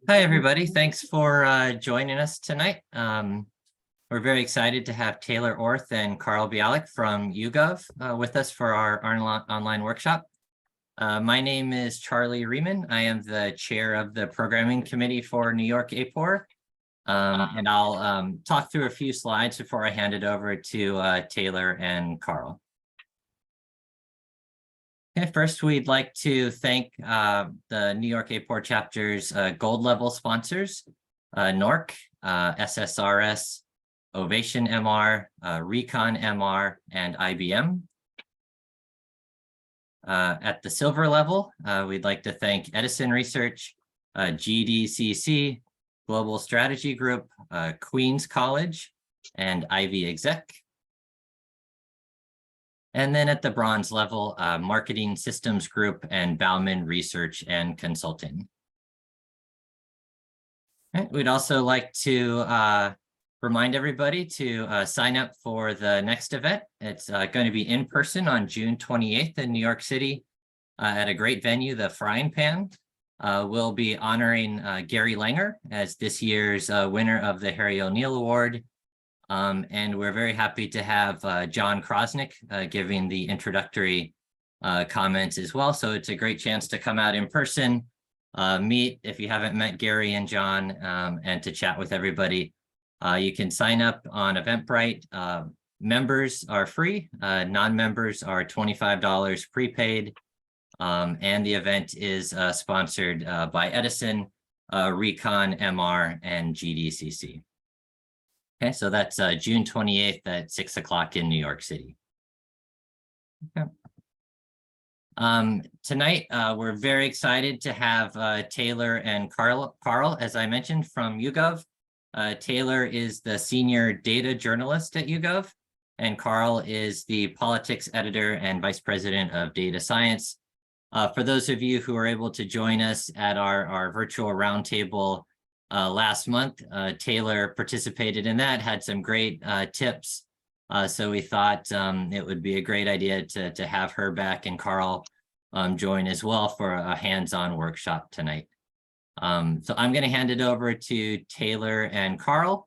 Hi, everybody. Thanks for joining us tonight. We're very excited to have Taylor Orth and Carl Bialik from YouGov with us for our online workshop. My name is Charlie Riemann. I am the chair of the programming committee for NYAAPOR. And I'll talk through a few slides before I hand it over to Taylor and Carl. Okay, first, we'd like to thank the NYAAPOR chapter's gold level sponsors, NORC, SSRS, Ovation MR, Recon MR, and IBM. At the silver level, we'd like to thank Edison Research, GDCC, Global Strategy Group, Queens College, and Ivy Exec. And then at the bronze level, Marketing Systems Group and Bauman Research and Consulting. Right. We'd also like to remind everybody to sign up for the next event. It's going to be in person on June 28th in New York City at a great venue, the Frying Pan. We'll be honoring Gary Langer as this year's winner of the Harry O'Neill Award. And we're very happy to have John Krosnick giving the introductory comments as well. So it's a great chance to come out in person, meet if you haven't met Gary and John, and to chat with everybody. You can sign up on Eventbrite. Members are free, non-members are $25 prepaid, and the event is sponsored by Edison, Recon, MR, and GDCC. Okay, so that's June 28th at 6 o'clock in New York City. Okay. Tonight, we're very excited to have Taylor and Carl, as I mentioned, from YouGov. Taylor is the senior data journalist at YouGov, and Carl is the politics editor and vice president of data science. For those of you who are able to join us at our virtual roundtable last month, Taylor participated in that, had some great tips. So we thought it would be a great idea to have her back and Carl join as well for a hands-on workshop tonight. So I'm going to hand it over to Taylor and Carl,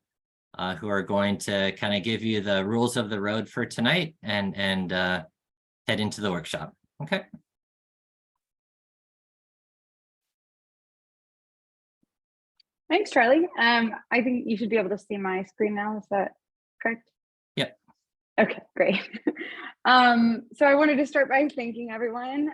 who are going to kind of give you the rules of the road for tonight and head into the workshop. Okay. Thanks, Charlie. I think you should be able to see my screen now. Is that correct? Yep. Okay, great. So I wanted to start by thanking everyone.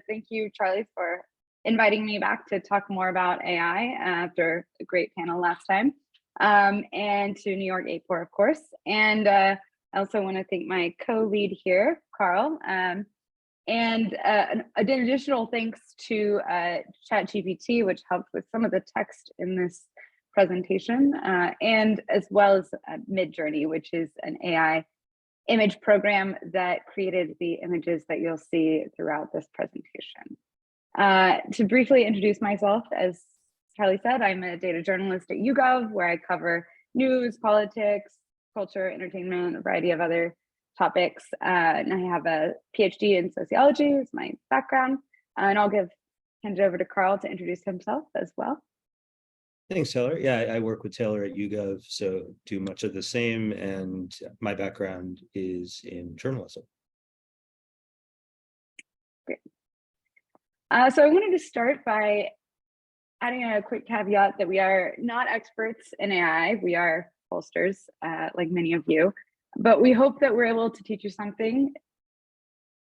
Thank you, Charlie, for inviting me back to talk more about AI after a great panel last time, and to NYAAPOR, of course. And I also want to thank my co-lead here, Carl. And an additional thanks to ChatGPT, which helped with some of the text in this presentation, and as well as Midjourney, which is an AI image program that created the images that you'll see throughout this presentation. To briefly introduce myself, as Charlie said, I'm a data journalist at YouGov, where I cover news, politics, culture, entertainment, a variety of other topics, and I have a PhD in sociology is my background, and I'll hand it over to Carl to introduce himself as well. Thanks, Taylor. Yeah, I work with Taylor at YouGov, so do much of the same, and my background is in journalism. Great. So I wanted to start by adding a quick caveat that we are not experts in AI. We are pollsters, like many of you. But we hope that we're able to teach you something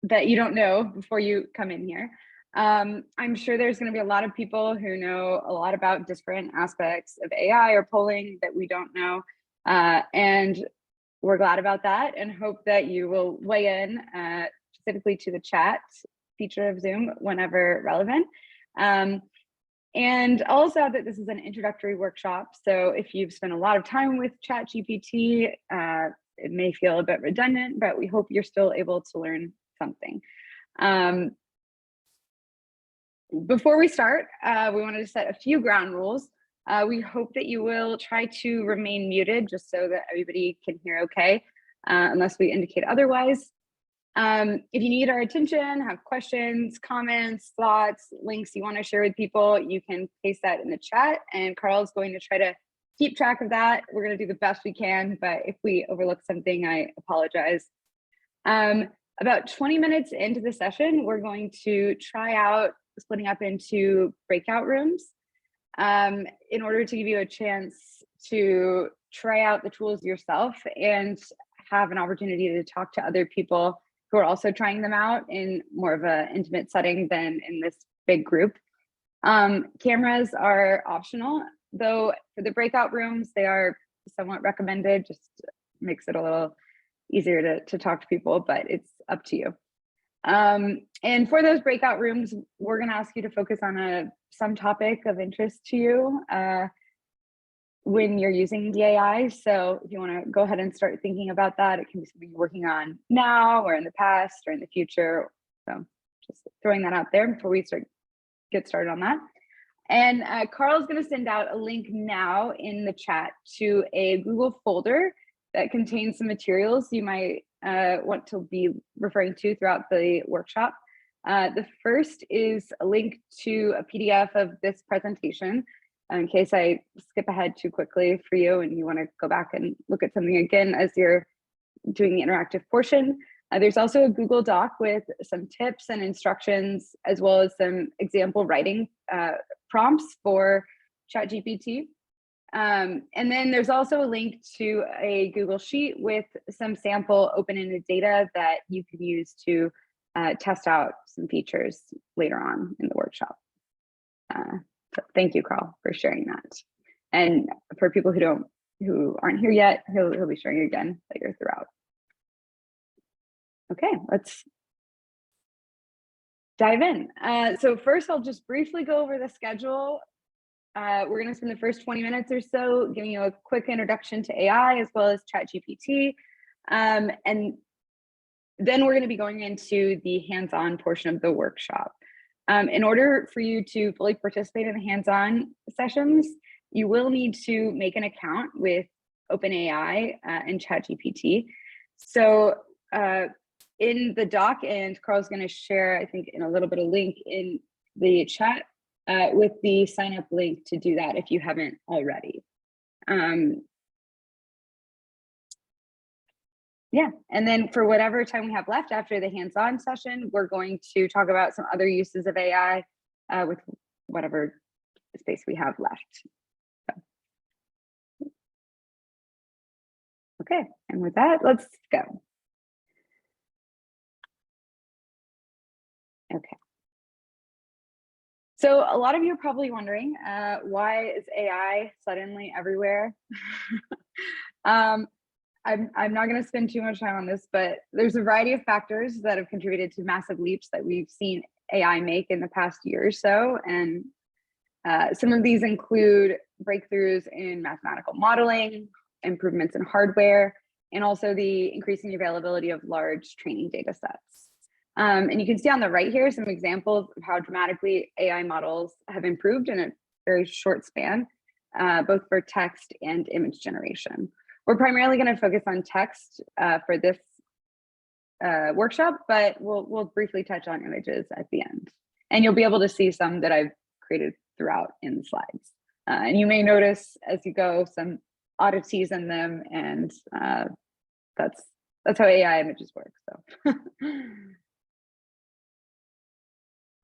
that you don't know before you come in here. I'm sure there's going to be a lot of people who know a lot about different aspects of AI or polling that we don't know. And we're glad about that and hope that you will weigh in specifically to the chat feature of Zoom whenever relevant. And I'll also add that this is an introductory workshop. So if you've spent a lot of time with ChatGPT, it may feel a bit redundant, but we hope you're still able to learn something. Before we start, we wanted to set a few ground rules. We hope that you will try to remain muted just so that everybody can hear okay, unless we indicate otherwise. If you need our attention, have questions, comments, thoughts, links you want to share with people, you can paste that in the chat, and Carl's going to try to keep track of that. We're going to do the best we can, but if we overlook something, I apologize. About 20 minutes into the session, we're going to try out splitting up into breakout rooms in order to give you a chance to try out the tools yourself and have an opportunity to talk to other people who are also trying them out in more of an intimate setting than in this big group. Cameras are optional, though for the breakout rooms, they are somewhat recommended, just makes it a little easier to talk to people, but it's up to you. And for those breakout rooms, we're going to ask you to focus on some topic of interest to you when you're using the AI. So if you want to go ahead and start thinking about that, it can be something you're working on now or in the past or in the future. So just throwing that out there before we get started on that. And Carl's going to send out a link now in the chat to a Google folder that contains some materials you might want to be referring to throughout the workshop. The first is a link to a PDF of this presentation, in case I skip ahead too quickly for you and you want to go back and look at something again as you're doing the interactive portion. There's also a Google Doc with some tips and instructions, as well as some example writing prompts for ChatGPT. And then there's also a link to a Google Sheet with some sample open-ended data that you can use to test out some features later on in the workshop. So thank you, Carl, for sharing that. And for people who aren't here yet, he'll be sharing again later throughout. Okay, let's dive in. So first, I'll just briefly go over the schedule. We're going to spend the first 20 minutes or so giving you a quick introduction to AI as well as ChatGPT. And then we're going to be going into the hands-on portion of the workshop. In order for you to fully participate in the hands-on sessions, you will need to make an account with OpenAI and ChatGPT. So in the doc, and Carl's going to share, I think, in a little bit of link in the chat with the sign up link to do that if you haven't already. Yeah, and then for whatever time we have left after the hands-on session, we're going to talk about some other uses of AI with whatever space we have left. So. Okay, and with that, let's go. Okay. So a lot of you are probably wondering, why is AI suddenly everywhere? I'm not going to spend too much time on this, but there's a variety of factors that have contributed to massive leaps that we've seen AI make in the past year or so. And some of these include breakthroughs in mathematical modeling, improvements in hardware, and also the increasing availability of large training data sets. And you can see on the right here some examples of how dramatically AI models have improved in a very short span, both for text and image generation. We're primarily going to focus on text for this workshop, but we'll briefly touch on images at the end. And you'll be able to see some that I've created throughout in the slides. And you may notice as you go some oddities in them, and that's how AI images work. So.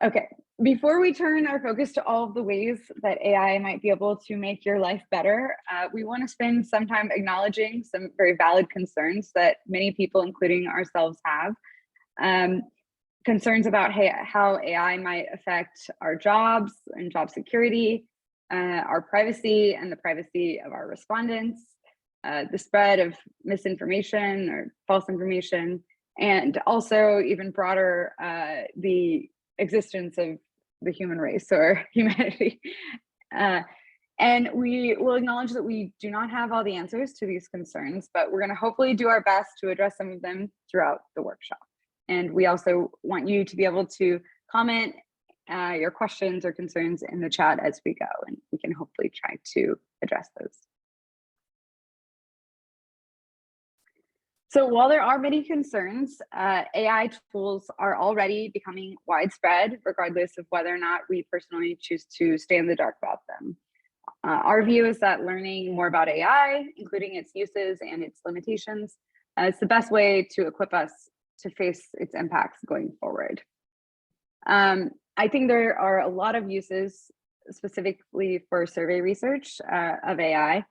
Okay, before we turn our focus to all of the ways that AI might be able to make your life better, we want to spend some time acknowledging some very valid concerns that many people, including ourselves, have. Concerns about how AI might affect our jobs and job security, our privacy and the privacy of our respondents, the spread of misinformation or false information, and also even broader, the existence of the human race or humanity. And we will acknowledge that we do not have all the answers to these concerns, but we're going to hopefully do our best to address some of them throughout the workshop. And we also want you to be able to comment your questions or concerns in the chat as we go, and we can hopefully try to address those. So while there are many concerns, AI tools are already becoming widespread, regardless of whether or not we personally choose to stay in the dark about them. Our view is that learning more about AI, including its uses and its limitations, is the best way to equip us to face its impacts going forward. I think there are a lot of uses specifically for survey research of AI.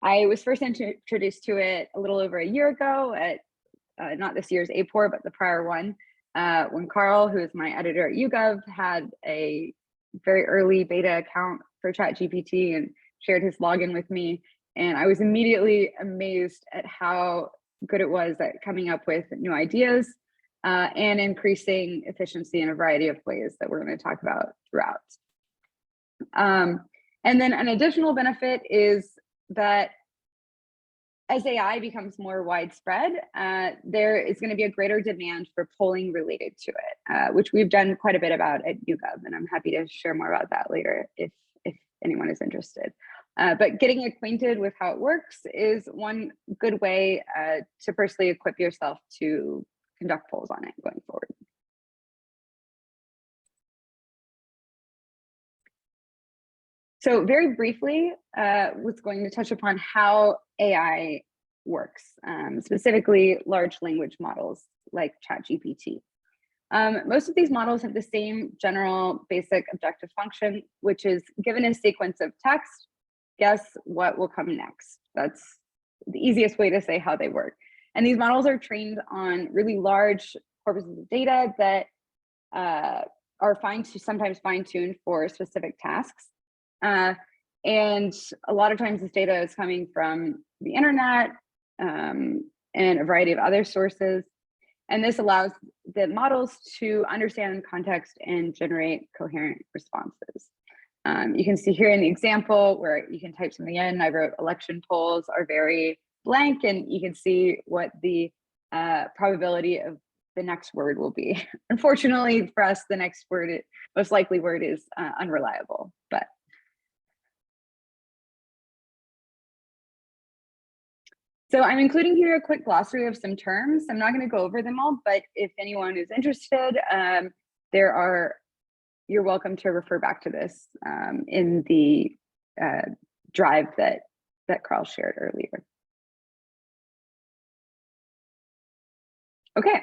I was first introduced to it a little over a year ago at not this year's NYAAPOR, but the prior one, when Carl, who is my editor at YouGov, had a very early beta account for ChatGPT and shared his login with me. And I was immediately amazed at how good it was at coming up with new ideas and increasing efficiency in a variety of ways that we're going to talk about throughout. And then an additional benefit is that as AI becomes more widespread, there is going to be a greater demand for polling related to it, which we've done quite a bit about at YouGov, and I'm happy to share more about that later if anyone is interested. But getting acquainted with how it works is one good way to personally equip yourself to conduct polls on it going forward. So very briefly, was going to touch upon how AI works, specifically large language models like ChatGPT. Most of these models have the same general basic objective function, which is given a sequence of text, guess what will come next. That's the easiest way to say how they work. And these models are trained on really large corpuses of data that are sometimes fine-tuned for specific tasks. And a lot of times this data is coming from the internet and a variety of other sources. And this allows the models to understand context and generate coherent responses. You can see here in the example where you can type something in. I wrote election polls are very blank, and you can see what the probability of the next word will be. Unfortunately for us, the next word, most likely word is unreliable, but so I'm including here a quick glossary of some terms. I'm not going to go over them all, but if anyone is interested, you're welcome to refer back to this in the drive that Carl shared earlier. Okay,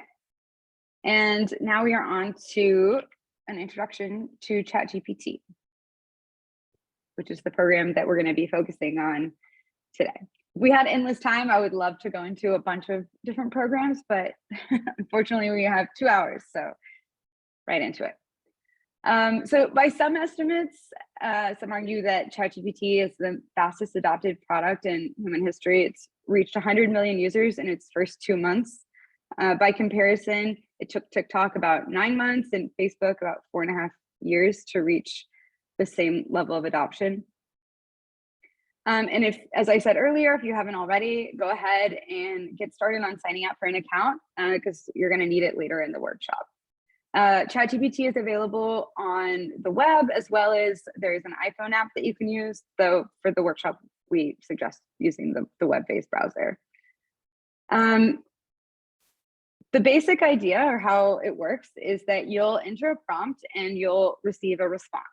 and now we are on to an introduction to ChatGPT, which is the program that we're going to be focusing on today. If we had endless time, I would love to go into a bunch of different programs, but unfortunately we have 2 hours, so right into it. So by some estimates, some argue that ChatGPT is the fastest adopted product in human history. It's reached 100 million users in its first 2 months. By comparison, it took TikTok about 9 months and Facebook about 4.5 years to reach the same level of adoption. And if, as I said earlier, if you haven't already, go ahead and get started on signing up for an account because you're going to need it later in the workshop. ChatGPT is available on the web, as well as there is an iPhone app that you can use, though for the workshop, we suggest using the web-based browser. The basic idea or how it works is that you'll enter a prompt and you'll receive a response.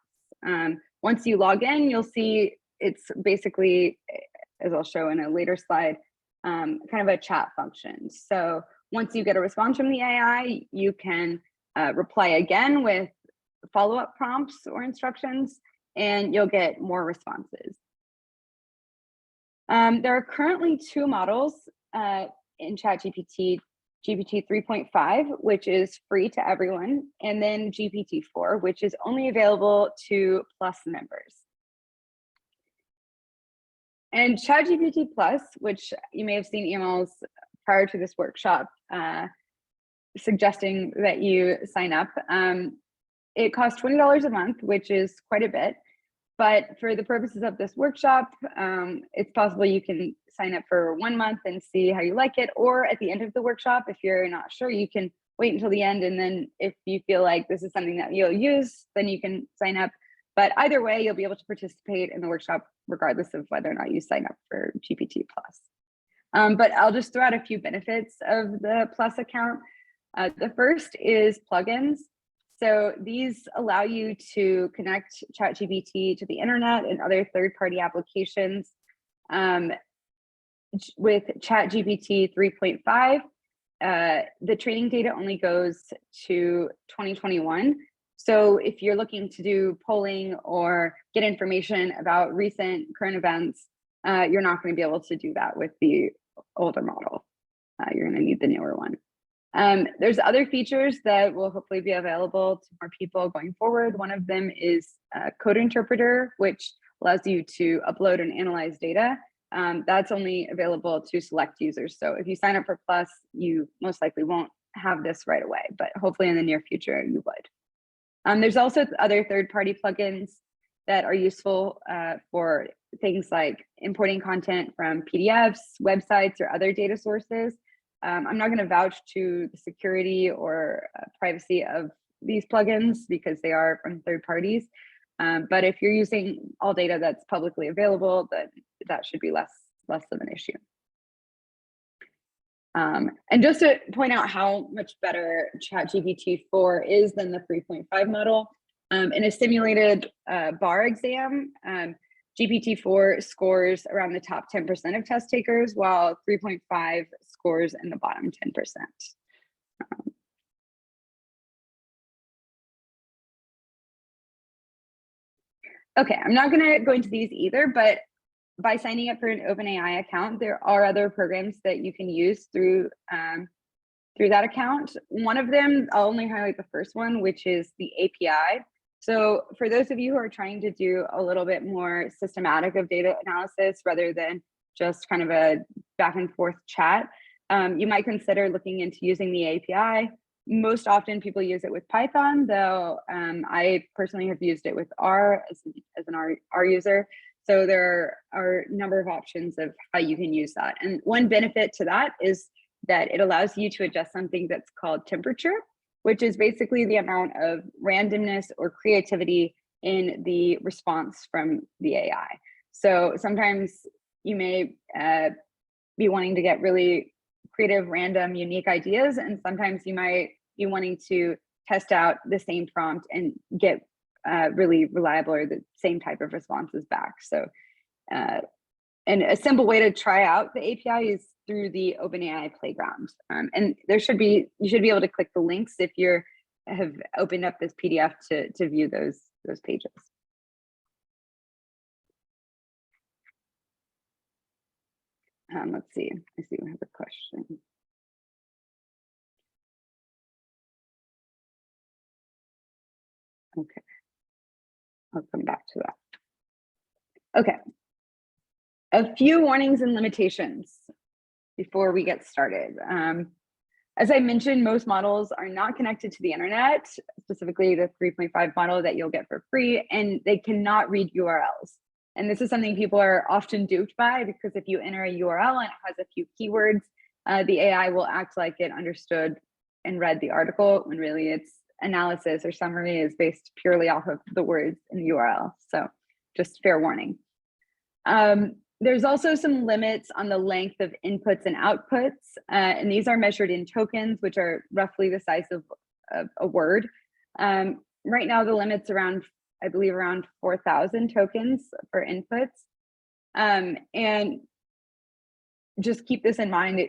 Once you log in, you'll see it's basically, as I'll show in a later slide, kind of a chat function. So once you get a response from the AI, you can reply again with follow-up prompts or instructions, and you'll get more responses. There are currently 2 models in ChatGPT, GPT 3.5, which is free to everyone, and then GPT-4, which is only available to Plus members. And ChatGPT Plus, which you may have seen emails prior to this workshop suggesting that you sign up, it costs $20 a month, which is quite a bit. But for the purposes of this workshop, it's possible you can sign up for 1 month and see how you like it. Or at the end of the workshop, if you're not sure, you can wait until the end. And then if you feel like this is something that you'll use, then you can sign up. But either way, you'll be able to participate in the workshop regardless of whether or not you sign up for GPT Plus. But I'll just throw out a few benefits of the Plus account. The first is plugins. So these allow you to connect ChatGPT to the internet and other third-party applications. With ChatGPT 3.5, the training data only goes to 2021. So if you're looking to do polling or get information about recent current events, you're not going to be able to do that with the older model. You're going to need the newer one. There's other features that will hopefully be available to more people going forward. One of them is Code Interpreter, which allows you to upload and analyze data. That's only available to select users. So if you sign up for Plus, you most likely won't have this right away, but hopefully in the near future you would. There's also other third-party plugins that are useful for things like importing content from PDFs, websites, or other data sources. I'm not going to vouch to the security or privacy of these plugins because they are from third parties. But if you're using all data that's publicly available, then that should be less of an issue. And just to point out how much better ChatGPT 4 is than the 3.5 model, in a simulated bar exam, GPT-4 scores around the top 10% of test takers, while 3.5 scores in the bottom 10%. Okay, I'm not going to go into these either, but by signing up for an OpenAI account, there are other programs that you can use through that account. One of them, I'll only highlight the first one, which is the API. So for those of you who are trying to do a little bit more systematic of data analysis rather than just kind of a back and forth chat, you might consider looking into using the API. Most often people use it with Python, though I personally have used it with R as an R user. So there are a number of options of how you can use that. And one benefit to that is that it allows you to adjust something that's called temperature, which is basically the amount of randomness or creativity in the response from the AI. So sometimes you may be wanting to get really creative, random, unique ideas, and sometimes you might be wanting to test out the same prompt and get really reliable or the same type of responses back. So, and a simple way to try out the API is through the OpenAI playground. And you should be able to click the links if you have opened up this PDF to view those pages. Let's see, I see we have a question. Okay, I'll come back to that. Okay, a few warnings and limitations before we get started. As I mentioned, most models are not connected to the internet, specifically the 3.5 model that you'll get for free, and they cannot read URLs. And this is something people are often duped by, because if you enter a URL and it has a few keywords, the AI will act like it understood and read the article, when really its analysis or summary is based purely off of the words in the URL. So just fair warning. There's also some limits on the length of inputs and outputs, and these are measured in tokens, which are roughly the size of a word. Right now, the limit's around, I believe, around 4,000 tokens for inputs. And just keep this in mind.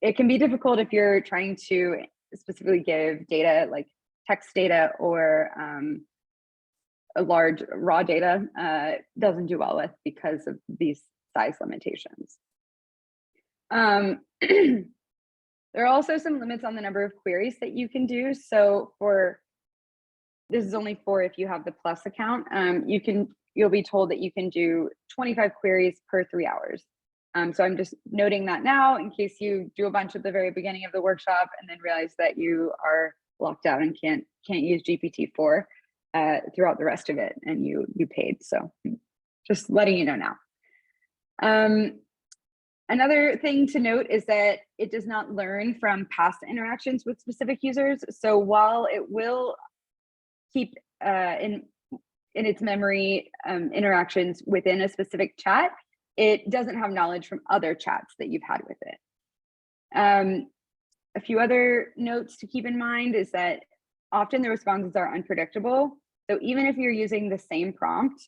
It can be difficult if you're trying to specifically give data like text data or a large raw data doesn't do well with because of these size limitations. There are also some limits on the number of queries that you can do. So this is only for if you have the Plus account, you'll be told that you can do 25 queries per 3 hours. So I'm just noting that now in case you do a bunch at the very beginning of the workshop and then realize that you are locked out and can't use GPT-4 throughout the rest of it, and you paid. So just letting you know now. Another thing to note is that it does not learn from past interactions with specific users. So while it will keep in its memory interactions within a specific chat, it doesn't have knowledge from other chats that you've had with it. A few other notes to keep in mind is that often the responses are unpredictable. So even if you're using the same prompt,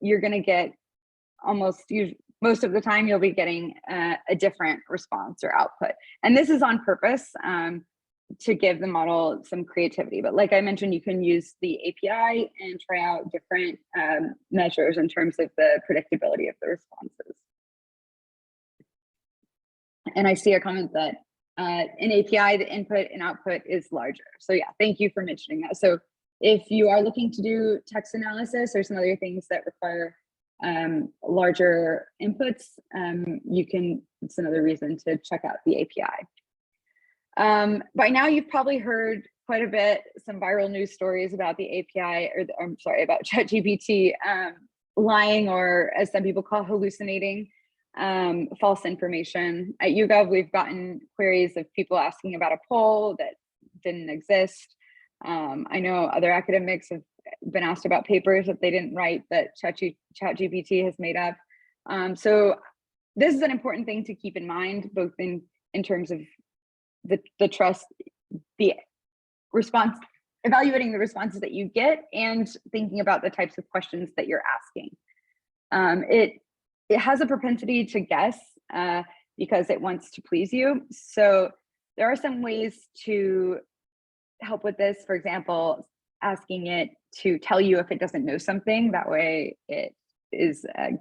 you're going to get most of the time you'll be getting a different response or output. And this is on purpose to give the model some creativity. But like I mentioned, you can use the API and try out different measures in terms of the predictability of the responses. And I see a comment that in API, the input and output is larger. So yeah, thank you for mentioning that. So if you are looking to do text analysis or some other things that require larger inputs, it's another reason to check out the API. By now, you've probably heard quite a bit, some viral news stories about the API, about ChatGPT lying, or as some people call hallucinating, false information. At YouGov, we've gotten queries of people asking about a poll that didn't exist. I know other academics have been asked about papers that they didn't write that ChatGPT has made up. So this is an important thing to keep in mind, both in terms of the trust, the response, evaluating the responses that you get, and thinking about the types of questions that you're asking. It has a propensity to guess because it wants to please you. So there are some ways to help with this. For example, asking it to tell you if it doesn't know something. That way it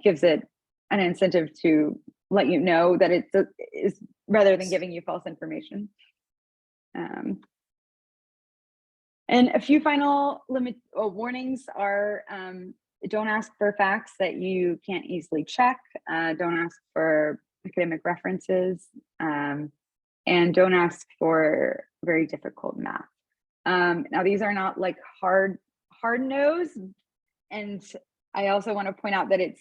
gives it an incentive to let you know that it is, rather than giving you false information. And a few final warnings are, don't ask for facts that you can't easily check. Don't ask for academic references, and don't ask for very difficult math. Now, these are not like hard no's. And I also want to point out that it's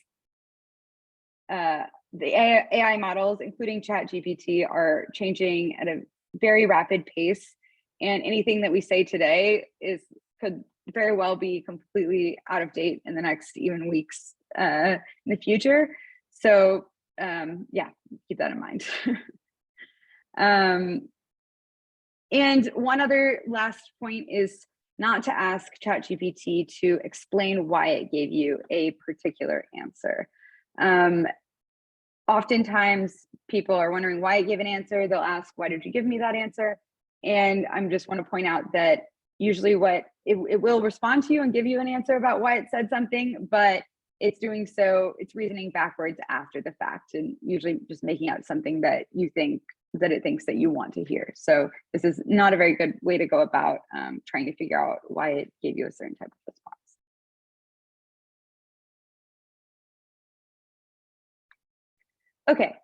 the AI models, including ChatGPT, are changing at a very rapid pace. And anything that we say today could very well be completely out of date in the next even weeks in the future. So yeah, keep that in mind. And one other last point is not to ask ChatGPT to explain why it gave you a particular answer. Oftentimes people are wondering why it gave an answer. They'll ask, why did you give me that answer? And I just want to point out that usually it will respond to you and give you an answer about why it said something, but it's doing so, it's reasoning backwards after the fact, and usually just making out something that you think that it thinks that you want to hear. So this is not a very good way to go about trying to figure out why it gave you a certain type of response. Okay.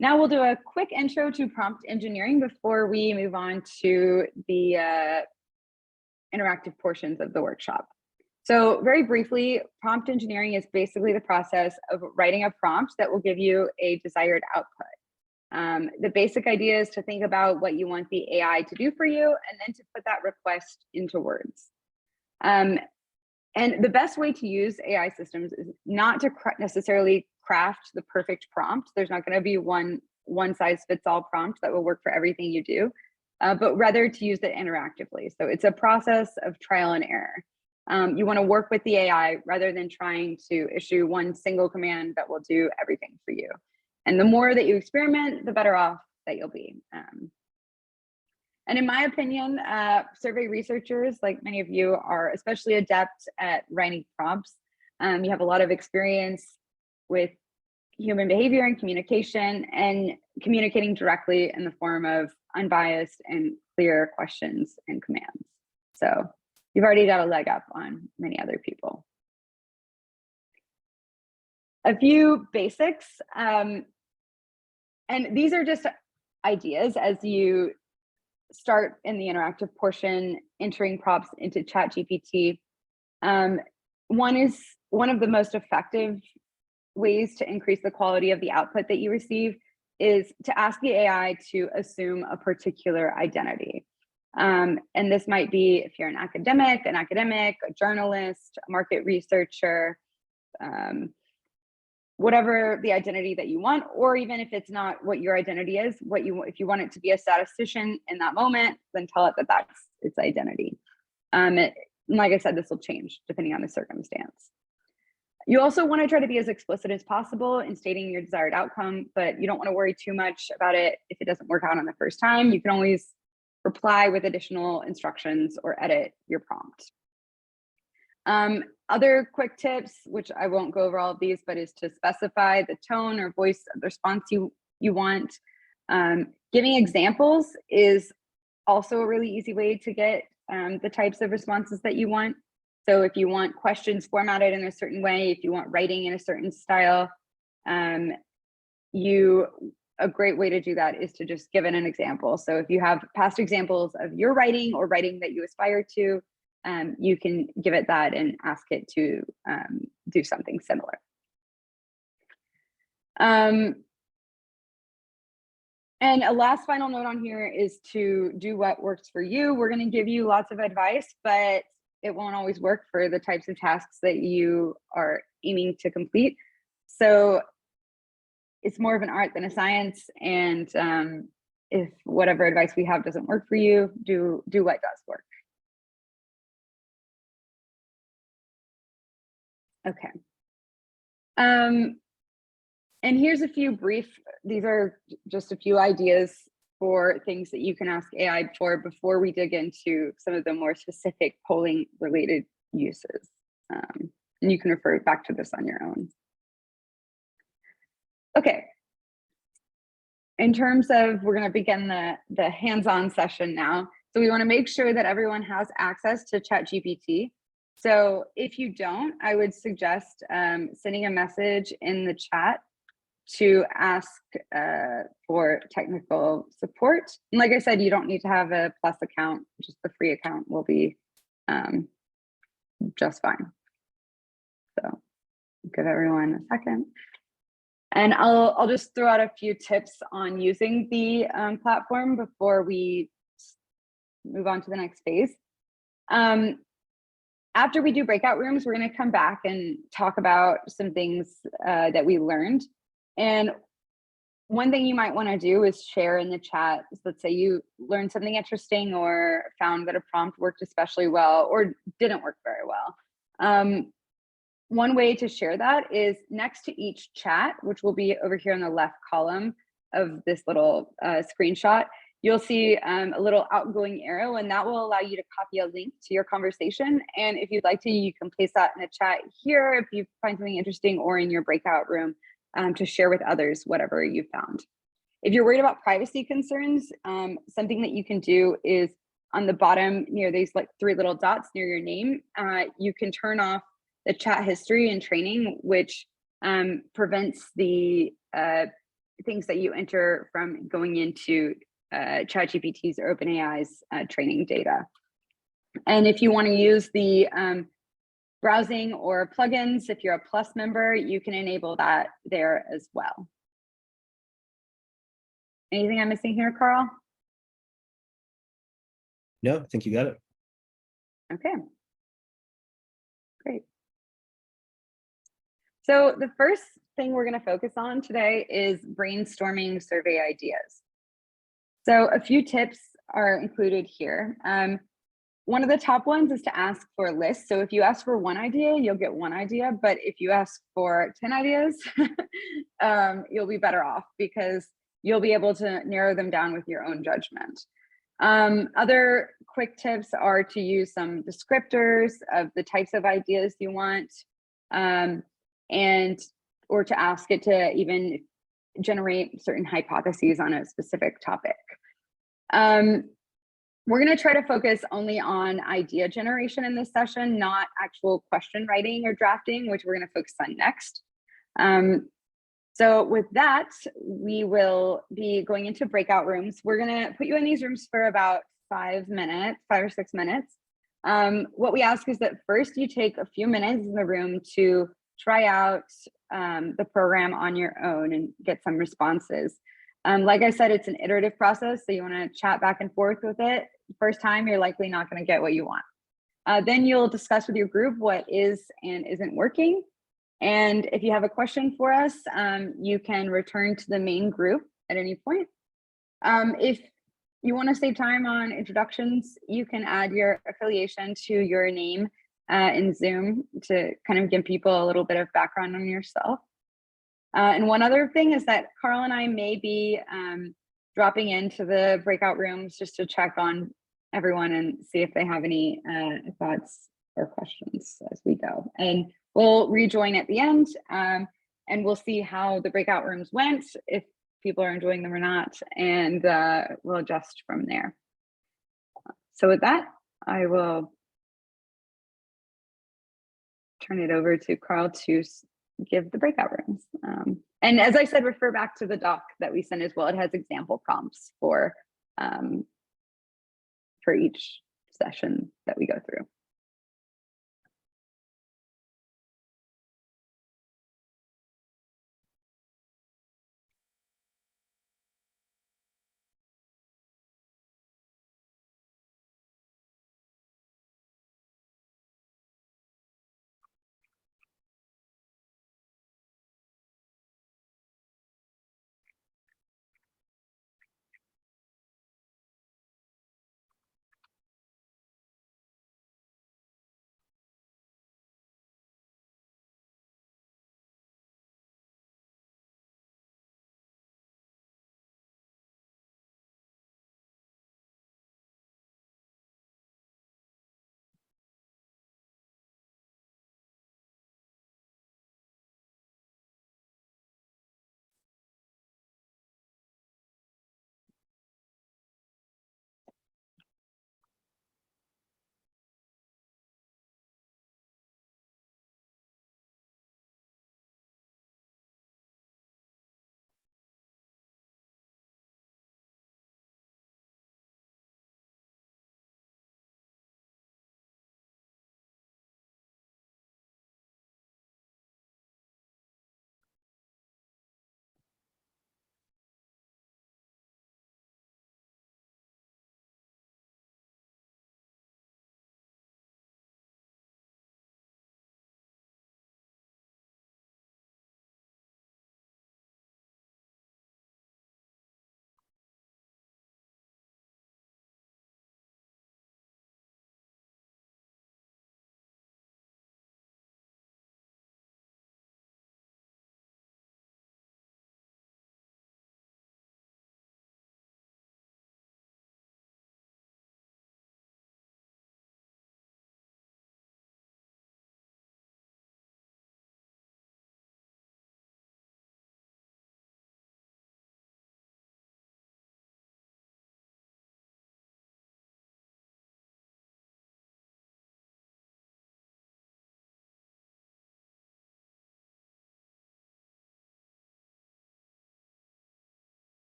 Now we'll do a quick intro to prompt engineering before we move on to the interactive portions of the workshop. So very briefly, prompt engineering is basically the process of writing a prompt that will give you a desired output. The basic idea is to think about what you want the AI to do for you, and then to put that request into words. And the best way to use AI systems is not to necessarily craft the perfect prompt. There's not going to be one size fits all prompt that will work for everything you do, but rather to use it interactively. So it's a process of trial and error. You want to work with the AI rather than trying to issue one single command that will do everything for you. And the more that you experiment, the better off that you'll be. And in my opinion, survey researchers, like many of you, are especially adept at writing prompts. You have a lot of experience with human behavior and communication, and communicating directly in the form of unbiased and clear questions and commands. So you've already got a leg up on many other people. A few basics, and these are just ideas as you start in the interactive portion, entering prompts into ChatGPT. One of the most effective ways to increase the quality of the output that you receive is to ask the AI to assume a particular identity. And this might be if you're an academic, a journalist, a market researcher, whatever the identity that you want, or even if it's not what your identity is, if you want it to be a statistician in that moment, then tell it that that's its identity. Like I said, this will change depending on the circumstance. You also want to try to be as explicit as possible in stating your desired outcome, but you don't want to worry too much about it if it doesn't work out on the first time. You can always reply with additional instructions or edit your prompt. Other quick tips, which I won't go over all of these, but is to specify the tone or voice of the response you want. Giving examples is also a really easy way to get the types of responses that you want. So if you want questions formatted in a certain way, if you want writing in a certain style, a great way to do that is to just give it an example. So if you have past examples of your writing or writing that you aspire to, you can give it that and ask it to do something similar. And a last final note on here is to do what works for you. We're going to give you lots of advice, but it won't always work for the types of tasks that you are aiming to complete. So it's more of an art than a science. And if whatever advice we have doesn't work for you, do what does work. Okay. And here's a few these are just a few ideas for things that you can ask AI for before we dig into some of the more specific polling related uses. And you can refer back to this on your own. Okay. In terms of, we're going to begin the hands-on session now. So we want to make sure that everyone has access to ChatGPT. So if you don't, I would suggest sending a message in the chat to ask for technical support. And like I said, you don't need to have a Plus account, just the free account will be just fine. So give everyone a second. And I'll just throw out a few tips on using the platform before we move on to the next phase. After we do breakout rooms, we're going to come back and talk about some things that we learned. And one thing you might want to do is share in the chat. Let's say you learned something interesting or found that a prompt worked especially well or didn't work very well. One way to share that is next to each chat, which will be over here in the left column of this little screenshot, you'll see a little outgoing arrow, and that will allow you to copy a link to your conversation. And if you'd like to, you can place that in the chat here if you find something interesting, or in your breakout room to share with others whatever you found. If you're worried about privacy concerns, something that you can do is on the bottom near these like 3 little dots near your name, you can turn off the chat history and training, which prevents the things that you enter from going into ChatGPT's or OpenAI's training data. And if you want to use the browsing or plugins, if you're a Plus member, you can enable that there as well. Anything I'm missing here, Carl? No, I think you got it. Okay, great. So the first thing we're going to focus on today is brainstorming survey ideas. So a few tips are included here. One of the top ones is to ask for a list. So if you ask for one idea, you'll get one idea. But if you ask for 10 ideas, you'll be better off because you'll be able to narrow them down with your own judgment. Other quick tips are to use some descriptors of the types of ideas you want, or to ask it to even generate certain hypotheses on a specific topic. We're going to try to focus only on idea generation in this session, not actual question writing or drafting, which we're going to focus on next. So with that, we will be going into breakout rooms. We're going to put you in these rooms for about 5 or 6 minutes. What we ask is that first you take a few minutes in the room to try out the program on your own and get some responses. Like I said, it's an iterative process, so you want to chat back and forth with it. First time, you're likely not going to get what you want. Then you'll discuss with your group what is and isn't working. And if you have a question for us, you can return to the main group at any point. If you want to save time on introductions, you can add your affiliation to your name in Zoom to kind of give people a little bit of background on yourself. And one other thing is that Carl and I may be dropping into the breakout rooms just to check on everyone and see if they have any thoughts or questions as we go. And we'll rejoin at the end, and we'll see how the breakout rooms went, if people are enjoying them or not, and we'll adjust from there. So with that, I will turn it over to Carl to give the breakout rooms. And as I said, refer back to the doc that we sent as well. It has example prompts for each session that we go through.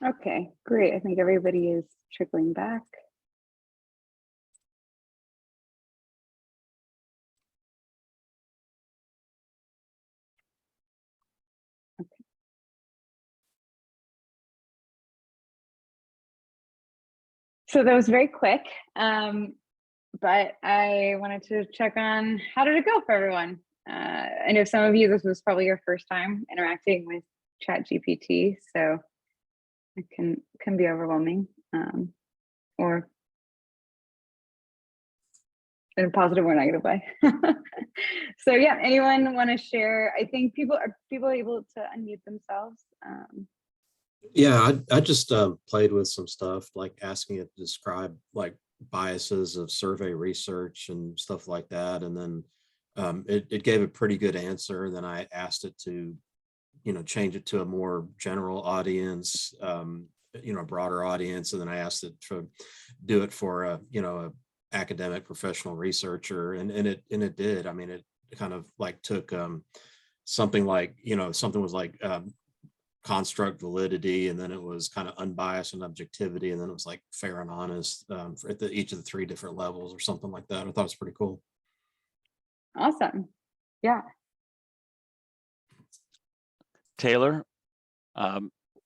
Okay, great. I think everybody is trickling back. Okay. So that was very quick, but I wanted to check on how did it go for everyone? I know some of you, this was probably your first time interacting with ChatGPT, so it can be overwhelming, or in a positive or negative way. So yeah, anyone want to share? I think people able to unmute themselves. Yeah, I just played with some stuff, like asking it to describe like biases of survey research and stuff like that. And then it gave a pretty good answer. Then I asked it to, change it to a more general audience, a broader audience. And then I asked it to do it for a academic professional researcher. And it did. I mean, it kind of like took something like, something was like construct validity, and then it was kind of unbiased and objectivity, and then it was like fair and honest at each of the 3 different levels or something like that. I thought it was pretty cool. Awesome. Yeah. Taylor,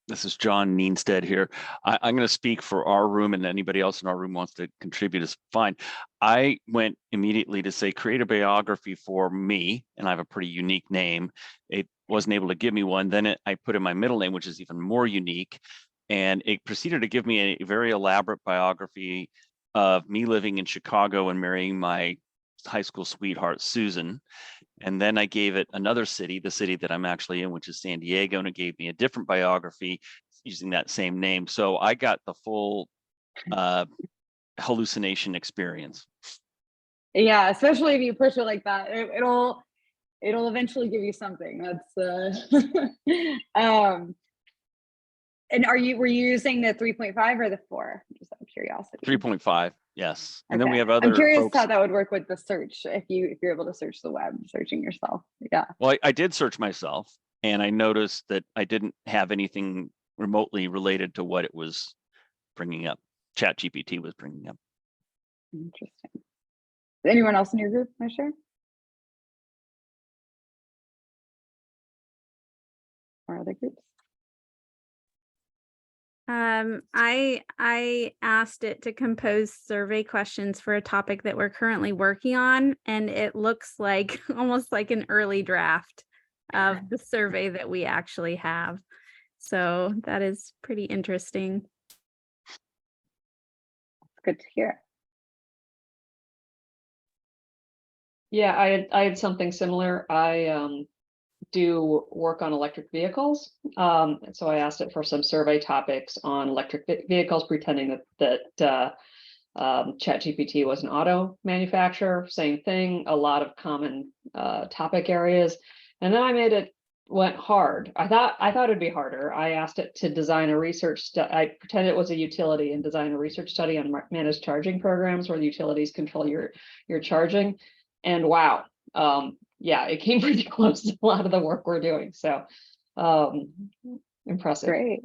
this is John Neenstead here. I'm going to speak for our room, and anybody else in our room wants to contribute is fine. I went immediately to say, create a biography for me, and I have a pretty unique name. It wasn't able to give me one. Then I put in my middle name, which is even more unique, and it proceeded to give me a very elaborate biography of me living in Chicago and marrying my high school sweetheart, Susan. And then I gave it another city, the city that I'm actually in, which is San Diego, and it gave me a different biography using that same name. So I got the full hallucination experience. Yeah, especially if you push it like that, it'll eventually give you something. That's and were you using the 3.5 or the 4? Just out of curiosity. 3.5, yes. And Okay. then we have other I'm curious folks. how that would work with the search if you're able to search the web, searching yourself. Yeah. Well, I did search myself, and I noticed that I didn't have anything remotely related to what it was bringing up. ChatGPT was bringing up. Interesting. Anyone else in your group want to share? Or other groups? I asked it to compose survey questions for a topic that we're currently working on, and it looks like almost like an early draft of the survey that we actually have. So that is pretty interesting. It's good to hear. Yeah, I had something similar. I do work on electric vehicles. And so I asked it for some survey topics on electric vehicles, pretending that ChatGPT was an auto manufacturer. Same thing, a lot of common topic areas. And then I made it went hard. I thought it'd be harder. I asked it to design a research study. I pretended it was a utility and design a research study on managed charging programs where the utilities control your charging. And wow, yeah, it came pretty close to a lot of the work we're doing. So impressive. Great.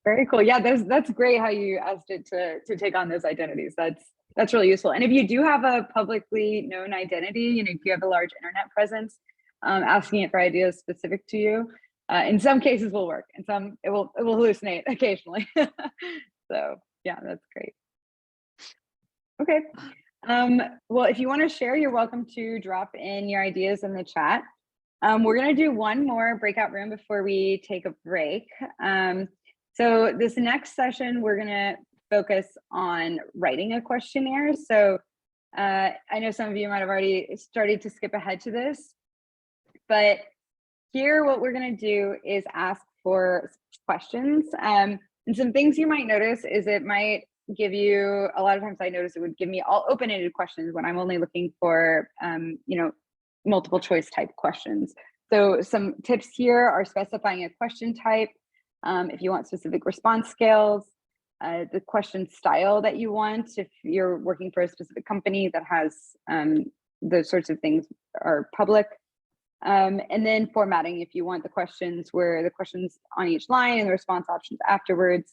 Very cool. Yeah, that's great how you asked it to take on those identities. That's really useful. And if you do have a publicly known identity, if you have a large internet presence, asking it for ideas specific to you, in some cases will work, and some it will hallucinate occasionally. So yeah, that's great. Okay. Well, if you want to share, you're welcome to drop in your ideas in the chat. We're going to do one more breakout room before we take a break. So this next session, we're going to focus on writing a questionnaire. So I know some of you might have already started to skip ahead to this, but here what we're going to do is ask for questions. And some things you might notice is it might give you, a lot of times I notice it would give me all open-ended questions when I'm only looking for, multiple choice type questions. So some tips here are specifying a question type. If you want specific response scales, the question style that you want, if you're working for a specific company that has those sorts of things are public. And then formatting, if you want the questions where the questions on each line and the response options afterwards.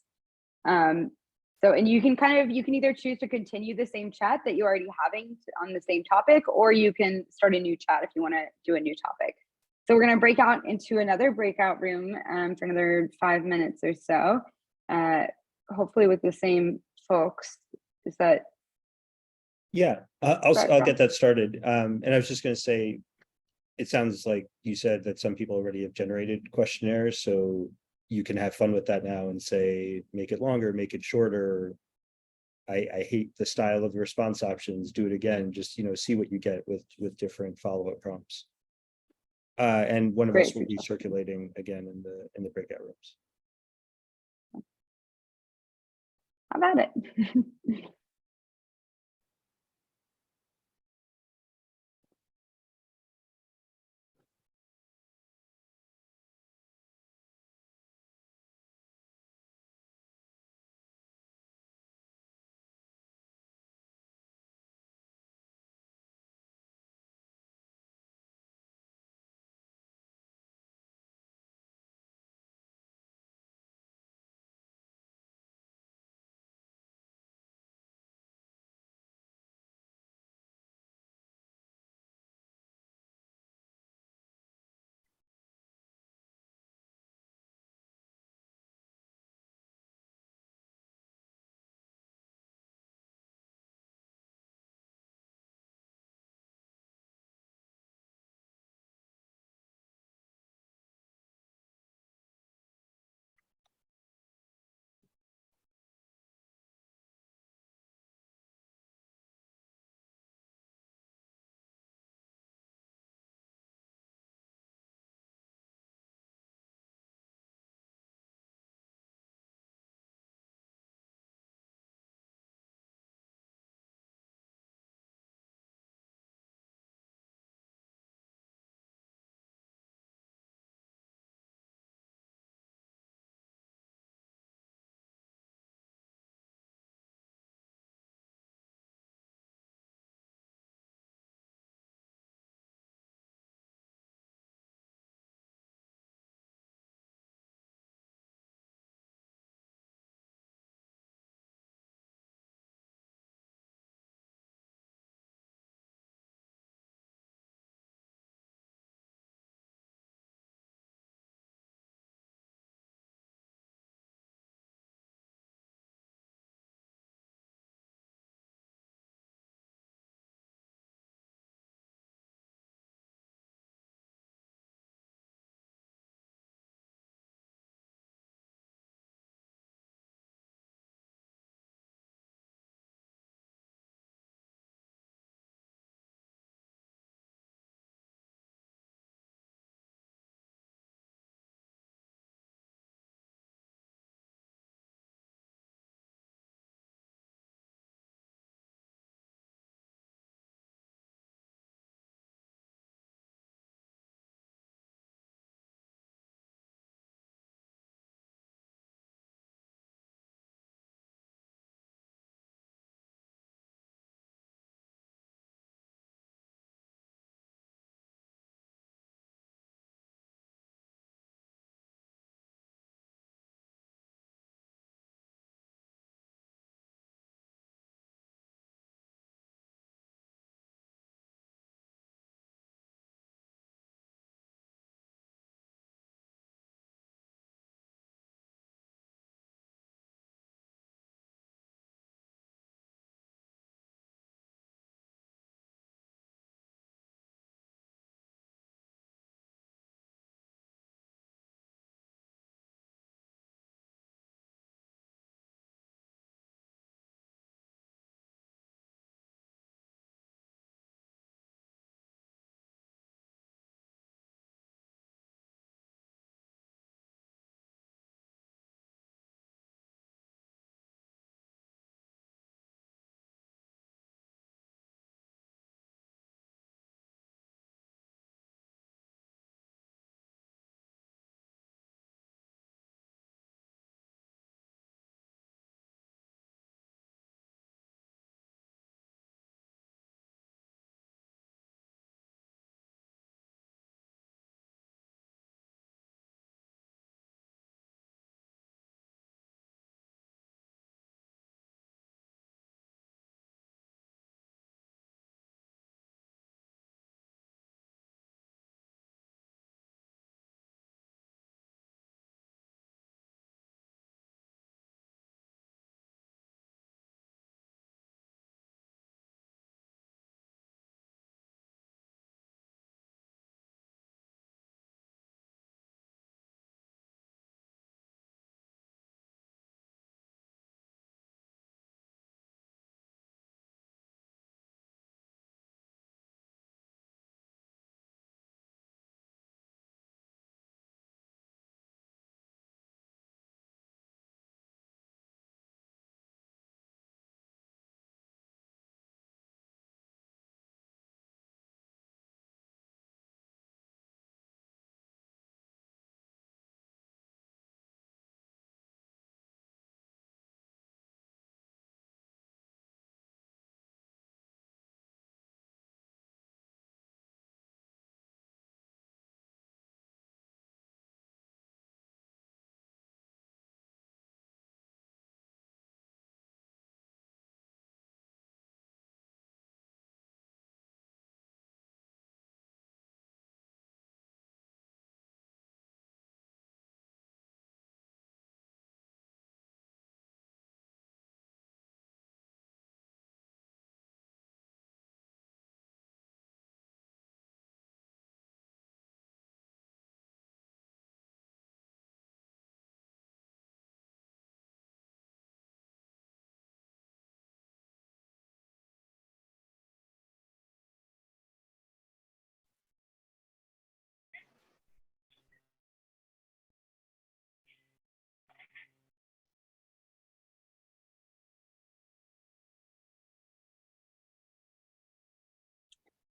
And you can either choose to continue the same chat that you're already having on the same topic, or you can start a new chat if you want to do a new topic. So we're going to break out into another breakout room for another 5 minutes or so, hopefully with the same folks. Is that? Yeah, I'll get that started. And I was just going to say, it sounds like you said that some people already have generated questionnaires, so you can have fun with that now and say, make it longer, make it shorter. I hate the style of the response options. Do it again. Just, see what you get with different follow-up prompts. And one of us will be circulating again in the breakout rooms. How about it?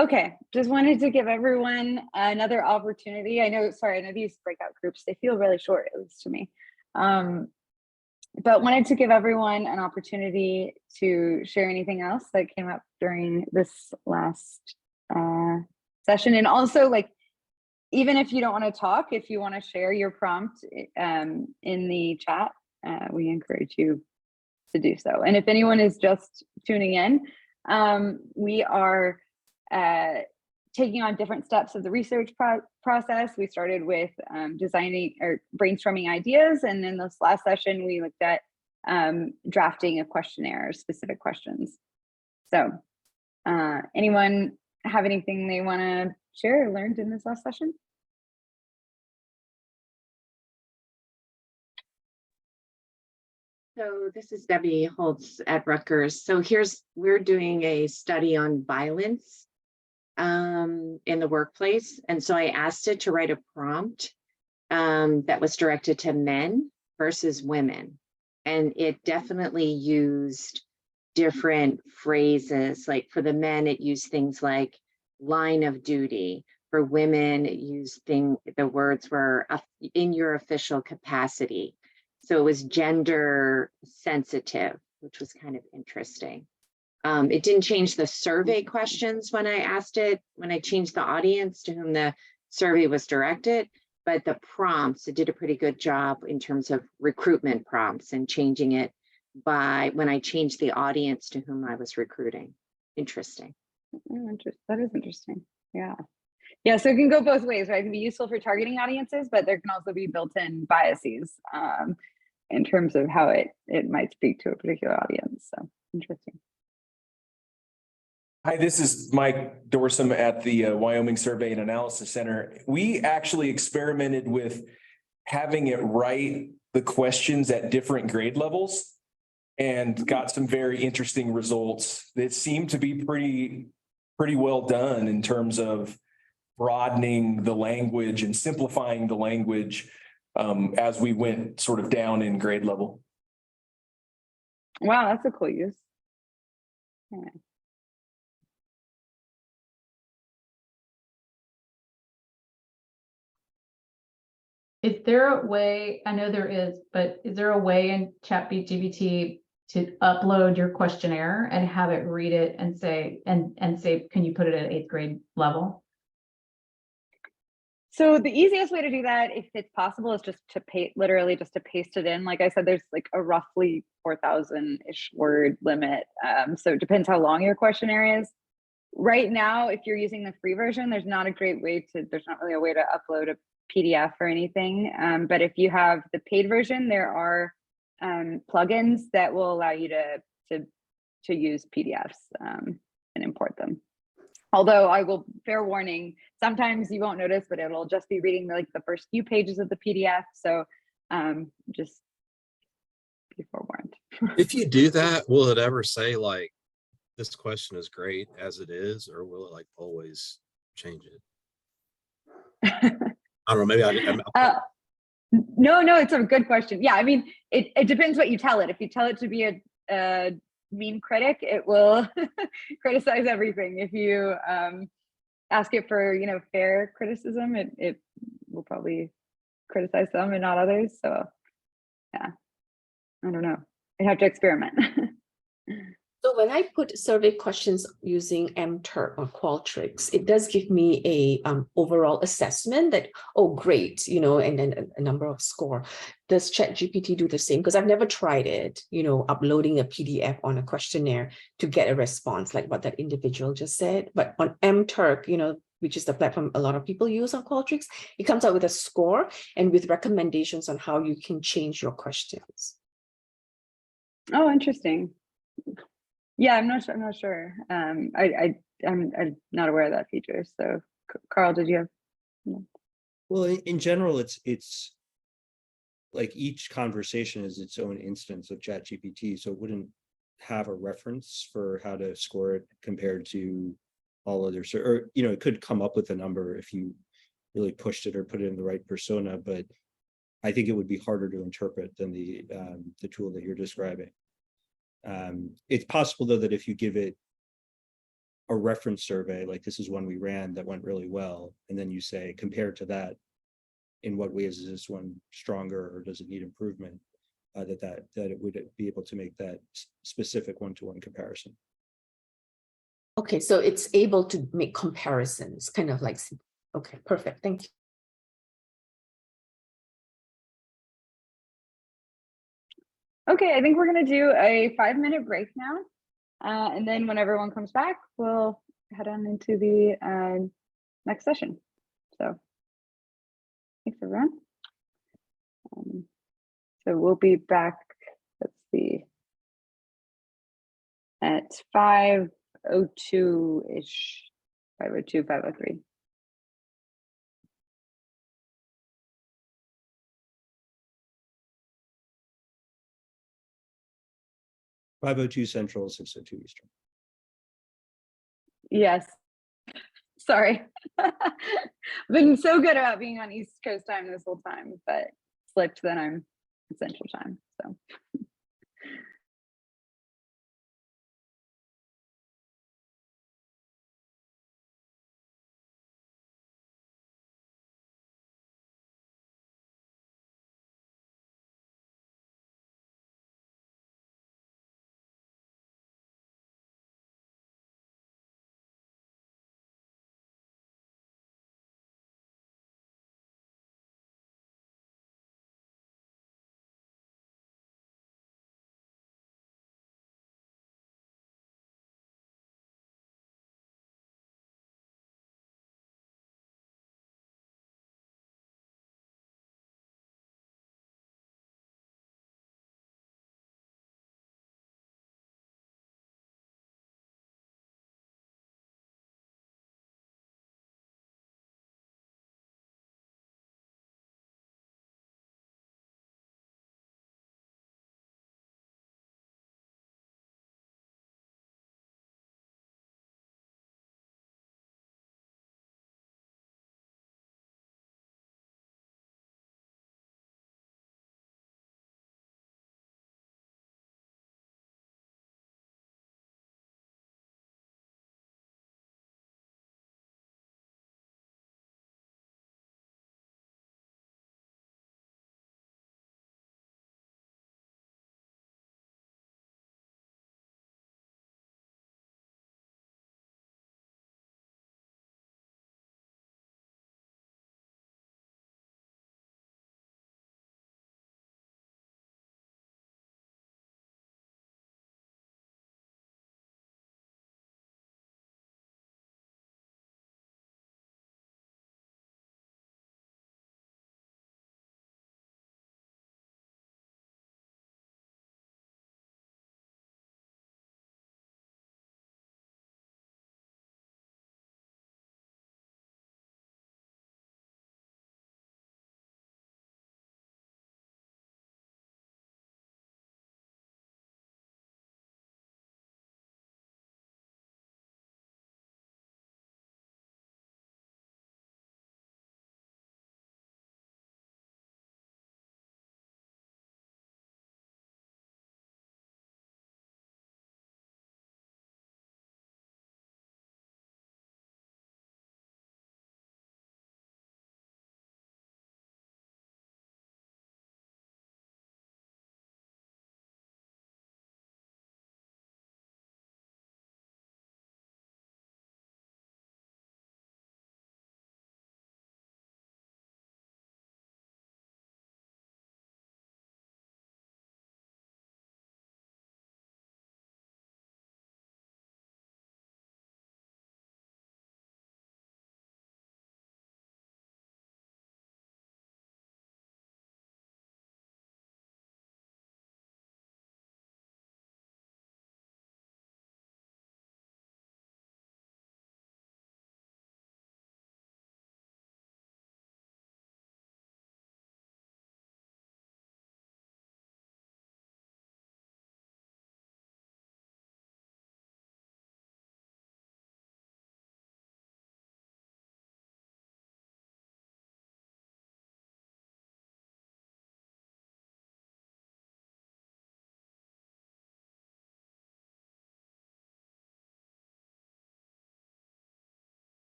Okay, just wanted to give everyone another opportunity. I know these breakout groups, they feel really short, at least to me. But wanted to give everyone an opportunity to share anything else that came up during this last session. And also, like, even if you don't want to talk, if you want to share your prompt in the chat, we encourage you to do so. And if anyone is just tuning in, we are taking on different steps of the research process. We started with designing or brainstorming ideas. And in this last session, we looked at drafting a questionnaire, specific questions. So anyone have anything they want to share or learned in this last session? So this is Debbie Holtz at Rutgers. So we're doing a study on violence in the workplace. And so I asked it to write a prompt that was directed to men versus women. And it definitely used different phrases. Like for the men, it used things like line of duty. For women, it used the words were in your official capacity. So it was gender sensitive, which was kind of interesting. It didn't change the survey questions when I asked it, when I changed the audience to whom the survey was directed, but the prompts, it did a pretty good job in terms of recruitment prompts and changing it by when I changed the audience to whom I was recruiting. Interesting. That is interesting. Yeah. Yeah, so it can go both ways, right? It can be useful for targeting audiences, but there can also be built-in biases in terms of how it might speak to a particular audience. So interesting. Hi, this is Mike Dorsum at the Wyoming Survey and Analysis Center. We actually experimented with having it write the questions at different grade levels and got some very interesting results that seemed to be pretty well done in terms of broadening the language and simplifying the language as we went sort of down in grade level. Wow, that's a cool use. Yeah. Is there a way, I know there is, but is there a way in ChatGPT to upload your questionnaire and have it read it and say, can you put it at 8th grade level? So the easiest way to do that, if it's possible, is just to literally just to paste it in. Like I said, there's like a roughly 4,000-ish word limit. So it depends how long your questionnaire is. Right now, if you're using the free version, there's not really a way to upload a PDF or anything. But if you have the paid version, there are plugins that will allow you to use PDFs and import them. Although I will, fair warning, sometimes you won't notice, but it'll just be reading like the first few pages of the PDF. So just be forewarned. If you do that, will it ever say like, this question is great as it is, or will it like always change it? I don't know, maybe No, it's a good question. Yeah, I mean, it depends what you tell it. If you tell it to be a mean critic, it will criticize everything. If you ask it for, fair criticism, it will probably criticize some and not others. So yeah, I don't know. I'd have to experiment. So when I put survey questions using MTurk or Qualtrics, it does give me a overall assessment that, oh, great, and then a number of score. Does ChatGPT do the same? Because I've never tried it, uploading a PDF on a questionnaire to get a response like what that individual just said. But on MTurk, which is the platform a lot of people use on Qualtrics, it comes out with a score and with recommendations on how you can change your questions. Oh, interesting. Yeah, I'm not sure. I'm not aware of that feature. So, Carl, did you have? Well, in general, it's like each conversation is its own instance of ChatGPT, so it wouldn't have a reference for how to score it compared to all others. Or it could come up with a number if you really pushed it or put it in the right persona, but I think it would be harder to interpret than the tool that you're describing. It's possible though that if you give it a reference survey, like this is one we ran that went really well, and then you say, compared to that, in what ways is this one stronger or does it need improvement? That it would be able to make that specific one-to-one comparison. Okay, so it's able to make comparisons, kind of like, okay, perfect, thank you. Okay, I think we're gonna do a 5-minute break now. And then when everyone comes back, we'll head on into the next session. So thanks everyone. So we'll be back, let's see, at 5:02-ish, 5:02, 5:03. .502 Central, 6:02 Eastern. Yes, sorry. Been so good about being on East Coast time this whole time, but slipped that I'm Central time, so.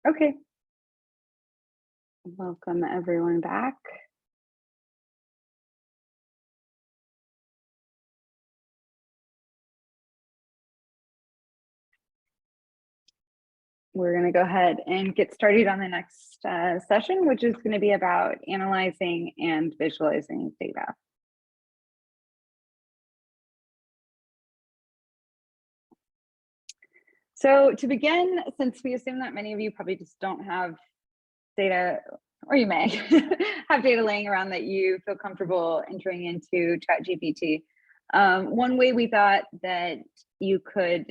Okay. Welcome everyone back. We're going to go ahead and get started on the next session, which is going to be about analyzing and visualizing data. So to begin, since we assume that many of you probably just don't have data, or you may have data laying around that you feel comfortable entering into ChatGPT, one way we thought that you could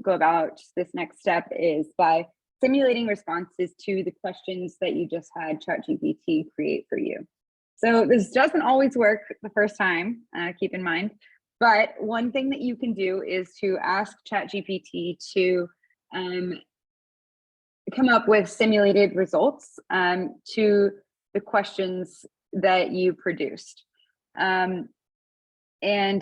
go about this next step is by simulating responses to the questions that you just had ChatGPT create for you. So this doesn't always work the first time, keep in mind, but one thing that you can do is to ask ChatGPT to come up with simulated results to the questions that you produced. And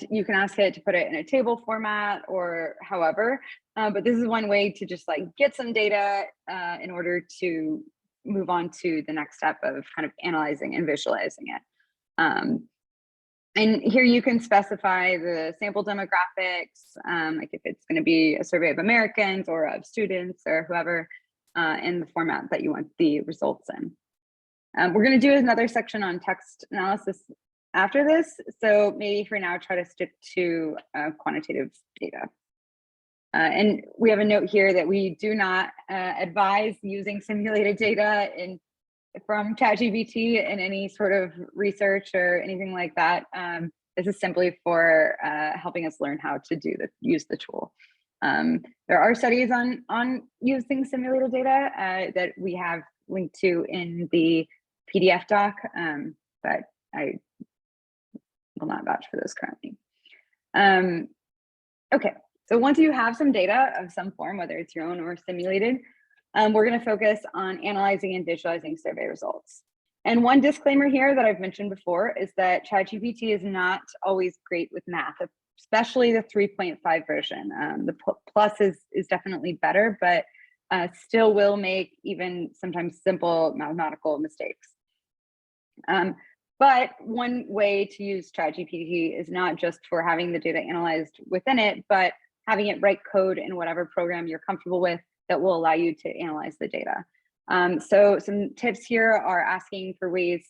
you can ask it to put it in a table format or however, but this is one way to just like get some data in order to move on to the next step of kind of analyzing and visualizing it. And here you can specify the sample demographics, like if it's going to be a survey of Americans or of students or whoever, in the format that you want the results in. We're going to do another section on text analysis after this, so maybe for now try to stick to quantitative data. And we have a note here that we do not advise using simulated data from ChatGPT in any sort of research or anything like that. This is simply for helping us learn how to use the tool. There are studies on using simulated data that we have linked to in the PDF doc, but I will not vouch for those currently. Okay, so once you have some data of some form, whether it's your own or simulated, we're going to focus on analyzing and visualizing survey results. And one disclaimer here that I've mentioned before is that ChatGPT is not always great with math, especially the 3.5 version. The plus is definitely better, but still will make even sometimes simple mathematical mistakes. But one way to use ChatGPT is not just for having the data analyzed within it, but having it write code in whatever program you're comfortable with that will allow you to analyze the data. So some tips here are asking for ways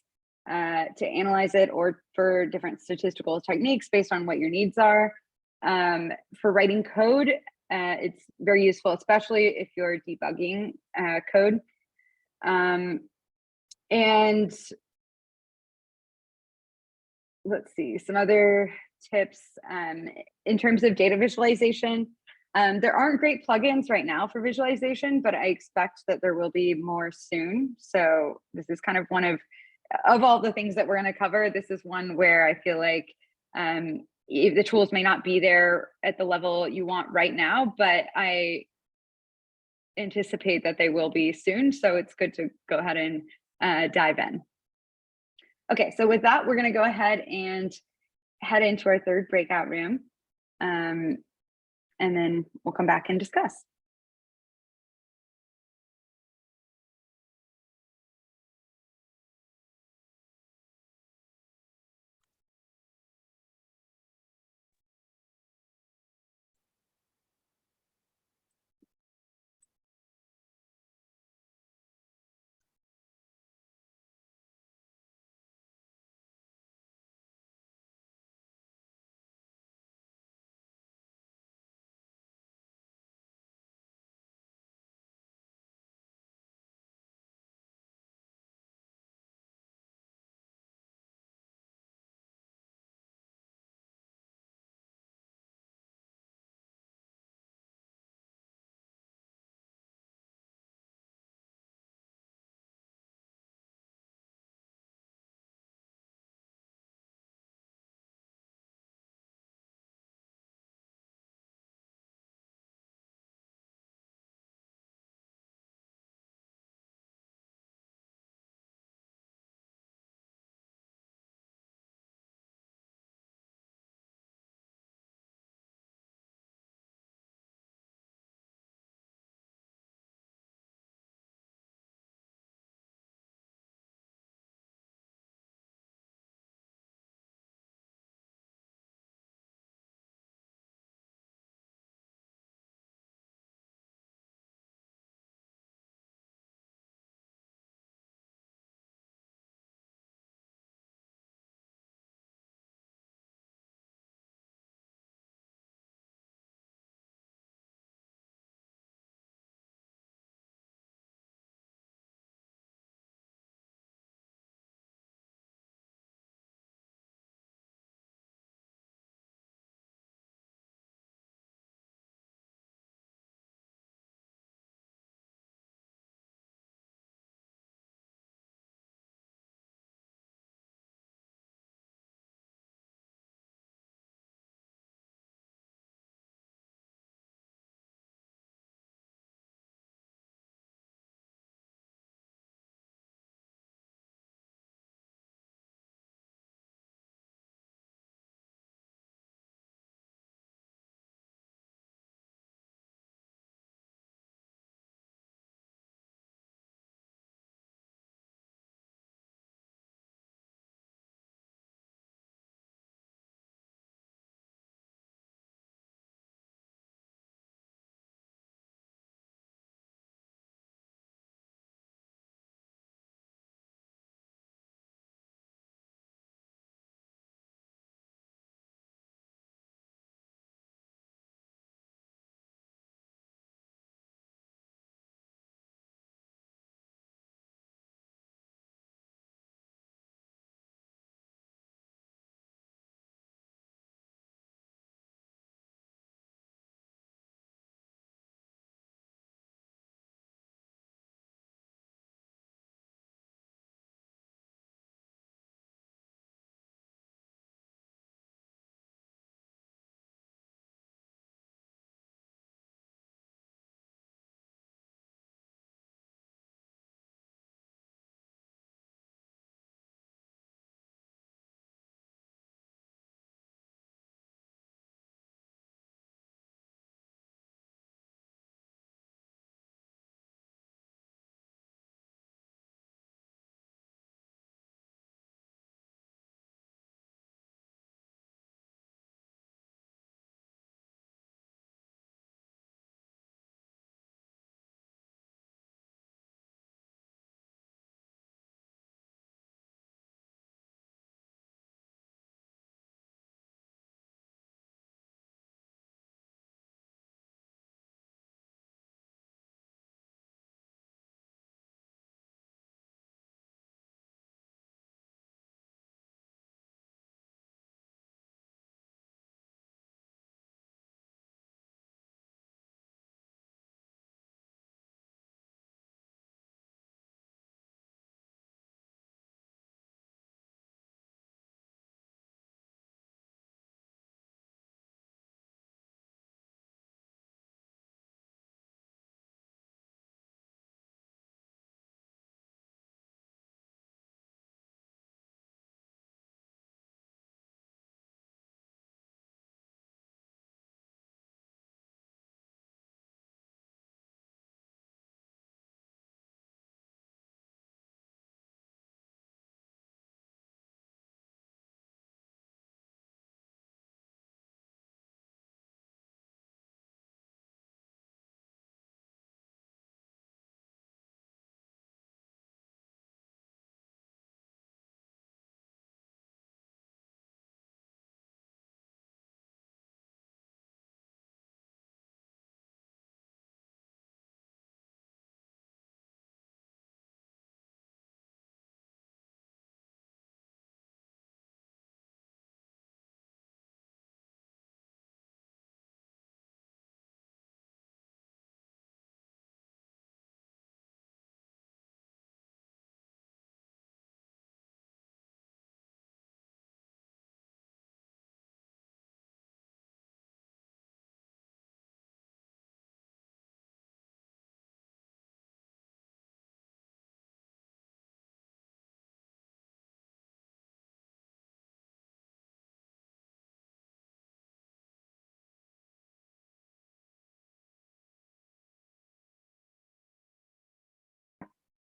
to analyze it or for different statistical techniques based on what your needs are. For writing code, it's very useful, especially if you're debugging code. And let's see, some other tips in terms of data visualization. There aren't great plugins right now for visualization, but I expect that there will be more soon. So this is kind of one of all the things that we're going to cover. This is one where I feel like the tools may not be there at the level you want right now, but I anticipate that they will be soon. So it's good to go ahead and dive in. Okay, so with that, we're going to go ahead and head into our third breakout room. And then we'll come back and discuss.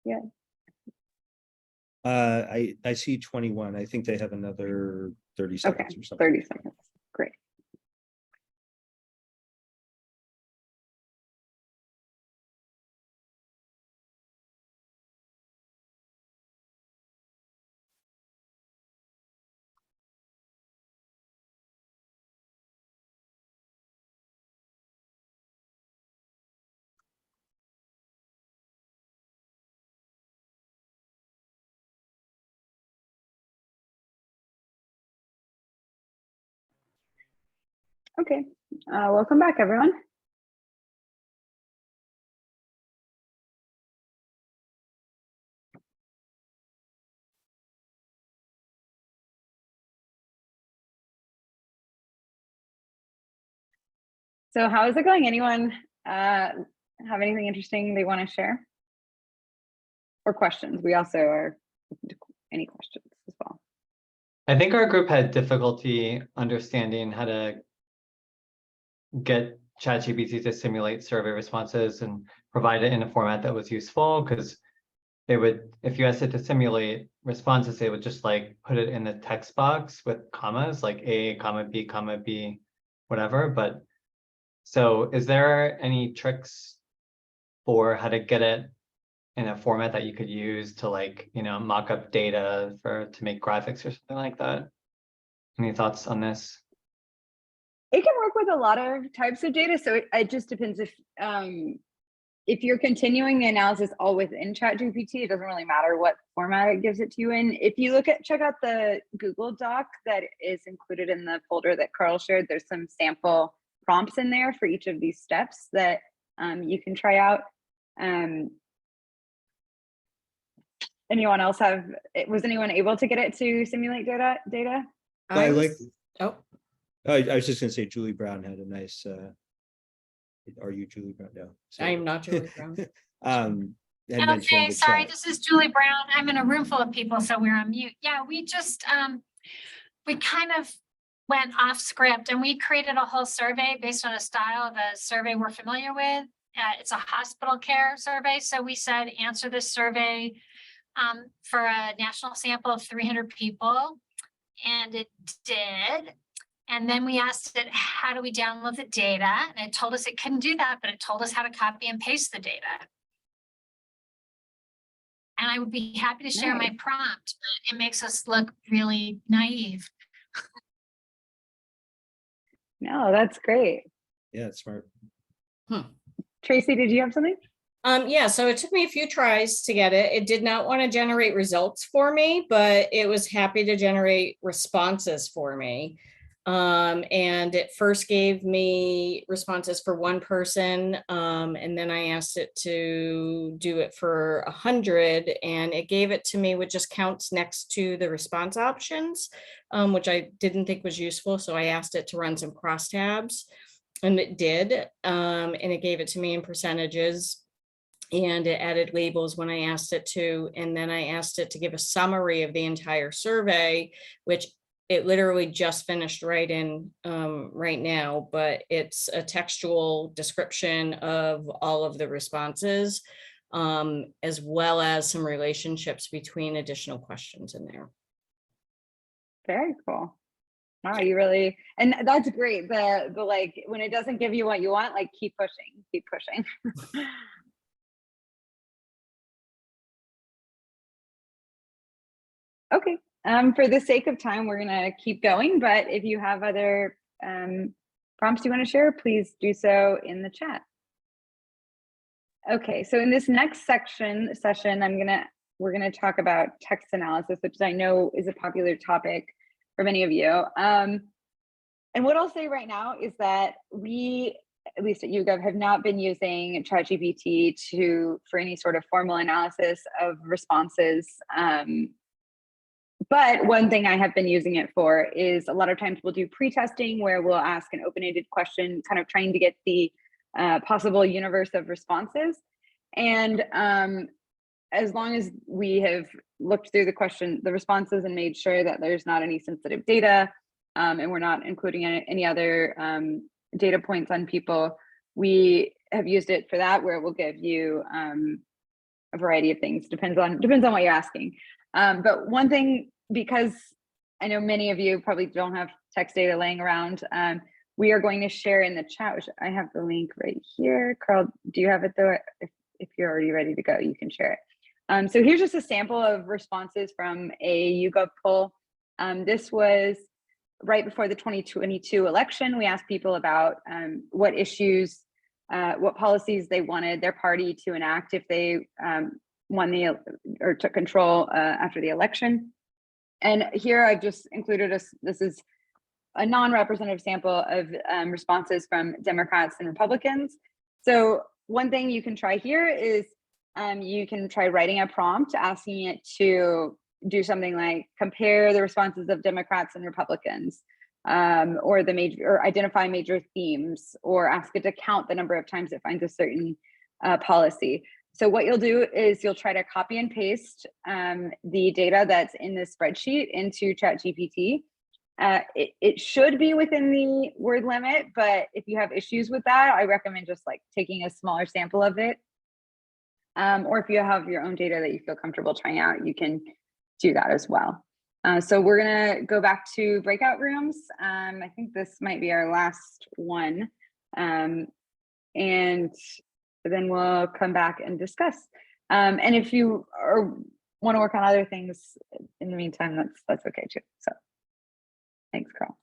yet? I see 21. I think they have another 30 Okay, seconds or something. 30 seconds. Great. Okay, welcome back, everyone. So how is it going? Anyone have anything interesting they want to share? Or questions? We also are open to any questions as well. I think our group had difficulty understanding how to get ChatGPT to simulate survey responses and provide it in a format that was useful, because they would, if you asked it to simulate responses, they would just like put it in the text box with commas, like A, comma, B, whatever. But so is there any tricks for how to get it in a format that you could use to, like, you know, mock up data to make graphics or something like that? Any thoughts on this? It can work with a lot of types of data. So it just depends if you're continuing the analysis all within ChatGPT, it doesn't really matter what format it gives it to you in. If you check out the Google Doc that is included in the folder that Carl shared, there's some sample prompts in there for each of these steps that you can try out. Anyone else was anyone able to get it to simulate data? I like. Oh, I was just gonna say Julie Brown had a nice. Are you Julie Brown? No, I'm not Julie Brown. had mentioned Okay, the sorry, chat. this is Julie Brown. I'm in a room full of people, so we're on mute. Yeah, we just, we kind of went off script and we created a whole survey based on a style of a survey we're familiar with. It's a hospital care survey. So we said, answer this survey for a national sample of 300 people. And it did. And then we asked it, how do we download the data? And it told us it couldn't do that, but it told us how to copy and paste the data. And I would be happy to share my prompt, but it makes us look really naive. No, that's great. Yeah, it's smart. Tracy, did you have something? Yeah, so it took me a few tries to get it. It did not want to generate results for me, but it was happy to generate responses for me. And it first gave me responses for one person, and then I asked it to do it for 100, and it gave it to me with just counts next to the response options, which I didn't think was useful. So I asked it to run some crosstabs, and it did, and it gave it to me in percentages. And it added labels when I asked it to, and then I asked it to give a summary of the entire survey, which it literally just finished writing right now, but it's a textual description of all of the responses, as well as some relationships between additional questions in there. Very cool. Wow, you really, and that's great. The like, when it doesn't give you what you want, like keep pushing, keep pushing. Okay, for the sake of time, we're gonna keep going, but if you have other prompts you want to share, please do so in the chat. Okay, so in this next session, we're gonna talk about text analysis, which I know is a popular topic for many of you. And what I'll say right now is that we, at least at YouGov, have not been using ChatGPT for any sort of formal analysis of responses. But one thing I have been using it for is a lot of times we'll do pre-testing where we'll ask an open-ended question, kind of trying to get the possible universe of responses. And as long as we have looked through the responses and made sure that there's not any sensitive data, and we're not including any other data points on people, we have used it for that, where it will give you a variety of things. Depends on what you're asking. But one thing, because I know many of you probably don't have text data laying around, we are going to share in the chat, which I have the link right here. Carl, do you have it though? If you're already ready to go, you can share it. So here's just a sample of responses from a YouGov poll. This was right before the 2022 election. We asked people about what issues, what policies they wanted their party to enact if they won or took control after the election. And here I've just included this is a non-representative sample of responses from Democrats and Republicans. So one thing you can try here is you can try writing a prompt asking it to do something like compare the responses of Democrats and Republicans, or identify major themes, or ask it to count the number of times it finds a certain policy. So what you'll do is you'll try to copy and paste the data that's in this spreadsheet into ChatGPT. It should be within the word limit, but if you have issues with that, I recommend just like taking a smaller sample of it. Or if you have your own data that you feel comfortable trying out, you can do that as well. So we're gonna go back to breakout rooms. I think this might be our last one. And then we'll come back and discuss. And if you want to work on other things in the meantime, that's okay too. So thanks, Carl.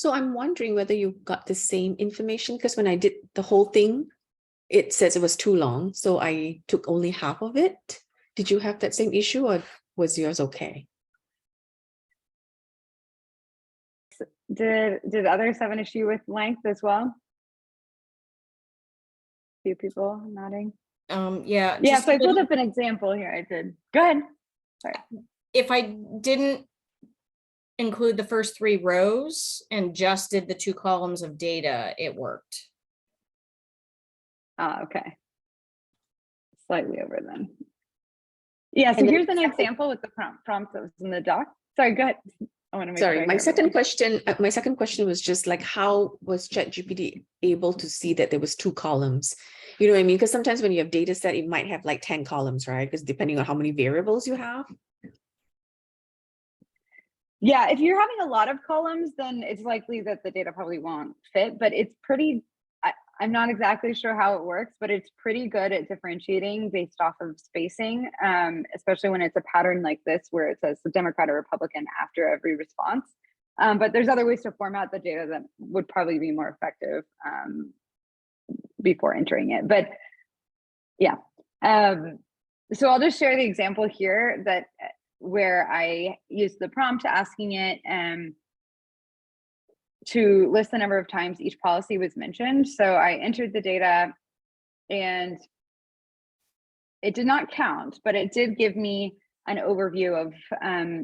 So I'm wondering whether you got the same information, because when I did the whole thing, it says it was too long, so I took only half of it. Did you have that same issue, or was yours okay? Did others have an issue with length as well? Few people nodding. Yeah. Yeah, just so a I pulled little- up an example here. I did. Go ahead. Sorry. If I didn't include the first 3 rows and just did the 2 columns of data, it worked. Okay. Slightly over then. Yeah, so And then here's an second- example with the prompt that was in the doc. Sorry, go ahead. I want to make Sorry, sure my I second hear question was just like, how was ChatGPT able to see that there was 2 columns? You know what I mean? Because sometimes when you have data set, it might have like 10 columns, right? Because depending on how many variables you have. Yeah, if you're having a lot of columns, then it's likely that the data probably won't fit, but it's pretty, I'm not exactly sure how it works, but it's pretty good at differentiating based off of spacing, especially when it's a pattern like this where it says the Democrat or Republican after every response. But there's other ways to format the data that would probably be more effective before entering it. But yeah, so I'll just share the example here that where I used the prompt asking it to list the number of times each policy was mentioned. So I entered the data and it did not count, but it did give me an overview of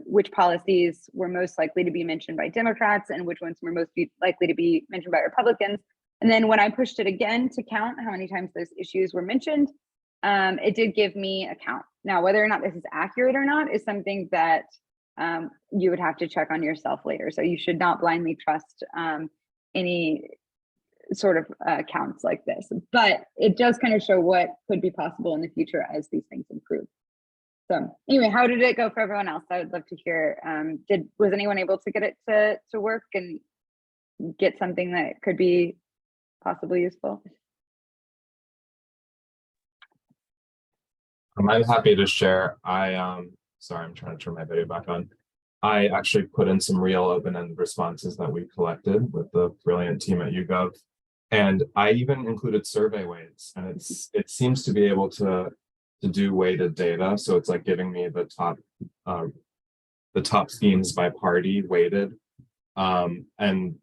which policies were most likely to be mentioned by Democrats and which ones were most likely to be mentioned by Republicans. And then when I pushed it again to count how many times those issues were mentioned, it did give me a count. Now, whether or not this is accurate or not is something that you would have to check on yourself later. So you should not blindly trust any sort of counts like this, but it does kind of show what could be possible in the future as these things improve. So anyway, how did it go for everyone else? I would love to hear, was anyone able to get it to work and get something that could be possibly useful? I'm happy to share. Sorry, I'm trying to turn my video back on. I actually put in some real open-ended responses that we collected with the brilliant team at YouGov. And I even included survey weights, and it seems to be able to do weighted data. So it's like giving me the top themes by party weighted. And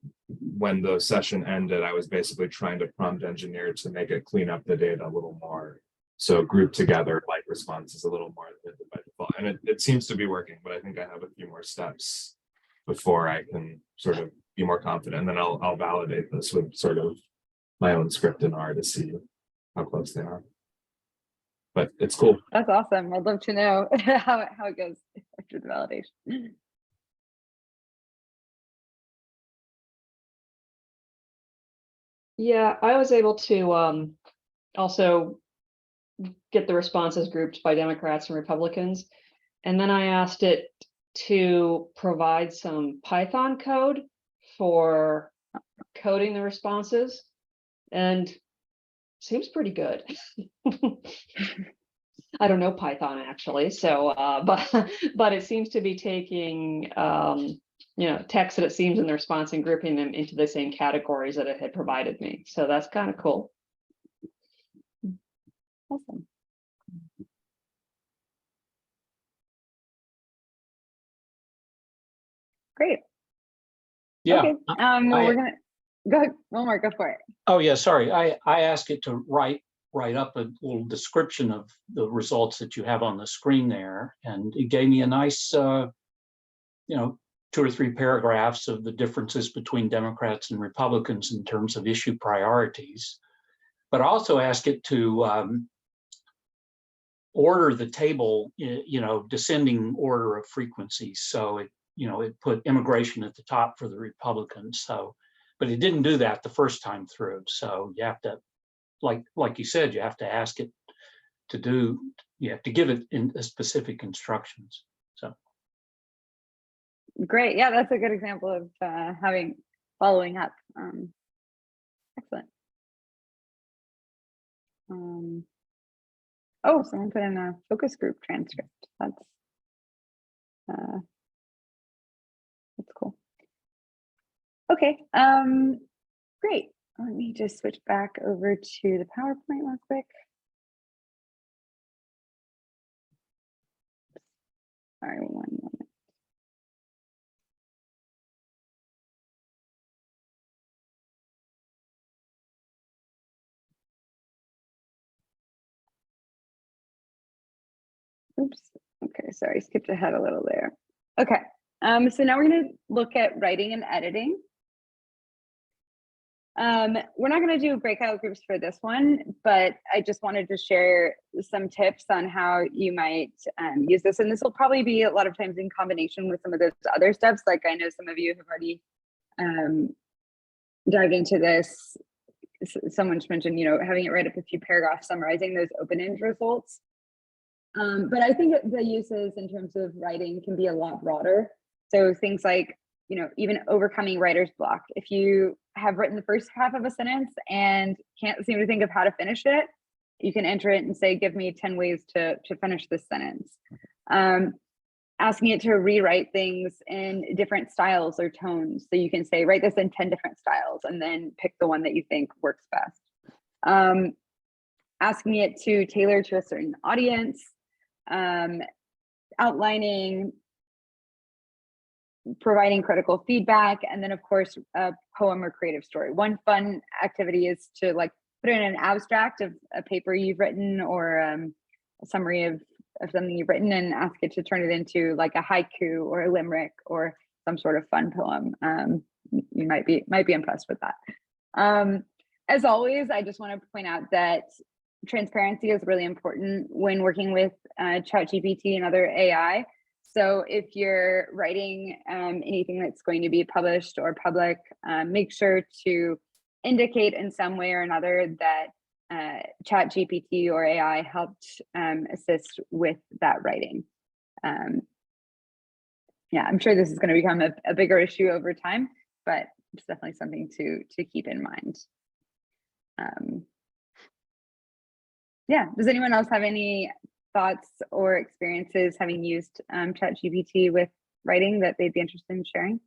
when the session ended, I was basically trying to prompt engineer to make it clean up the data a little more. So group together like responses a little more by default. And it seems to be working, but I think I have a few more steps before I can sort of be more confident. And then I'll validate this with sort of my own script in R to see how close they are. But it's cool. That's awesome. I'd love to know how it goes after the validation. Yeah, I was able to also get the responses grouped by Democrats and Republicans. And then I asked it to provide some Python code for coding the responses, and seems pretty good. I don't know Python actually, so but it seems to be taking text that it seems in the response and grouping them into the same categories that it had provided me. So that's kind of cool. Awesome. Great. Yeah. Okay. We're gonna go ahead. Wilmer, go for it. Oh yeah, sorry. I asked it to write up a little description of the results that you have on the screen there, and it gave me a nice 2 or 3 paragraphs of the differences between Democrats and Republicans in terms of issue priorities. But I also asked it to order the table, descending order of frequencies. So it put immigration at the top for the Republicans. So, but it didn't do that the first time through. So you have to, like you said, you have to ask it to do. You have to give it in specific instructions. So. Great. Yeah, that's a good example of following up. Excellent. Oh, someone put in a focus group transcript. That's cool. Okay, great. Let me just switch back over to the PowerPoint real quick. Sorry, one moment. Oops. Okay, sorry, skipped ahead a little there. Okay, so now we're going to look at writing and editing. We're not going to do breakout groups for this one, but I just wanted to share some tips on how you might use this. And this will probably be a lot of times in combination with some of those other steps. Like I know some of you have already dived into this. Someone mentioned, you know, having it write up a few paragraphs summarizing those open-end results. But I think the uses in terms of writing can be a lot broader. So things like, you know, even overcoming writer's block. If you have written the first half of a sentence and can't seem to think of how to finish it, you can enter it and say, give me 10 ways to finish this sentence. Asking it to rewrite things in different styles or tones. So you can say, write this in 10 different styles and then pick the one that you think works best. Asking it to tailor to a certain audience, outlining, providing critical feedback, and then of course a poem or creative story. One fun activity is to like put in an abstract of a paper you've written or a summary of something you've written and ask it to turn it into like a haiku or a limerick or some sort of fun poem. You might be impressed with that. As always, I just want to point out that transparency is really important when working with ChatGPT and other AI. So if you're writing anything that's going to be published or public, make sure to indicate in some way or another that ChatGPT or AI helped assist with that writing. Yeah, I'm sure this is going to become a bigger issue over time, but it's definitely something to keep in mind. Yeah, does anyone else have any thoughts or experiences having used ChatGPT with writing that they'd be interested in sharing?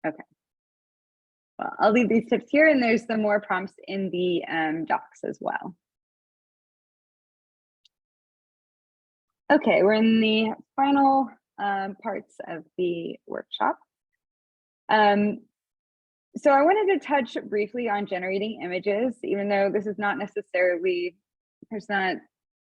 Okay. Well, I'll leave these tips here, and there's some more prompts in the docs as well. Okay, we're in the final parts of the workshop. So I wanted to touch briefly on generating images, even though this is not necessarily, there's not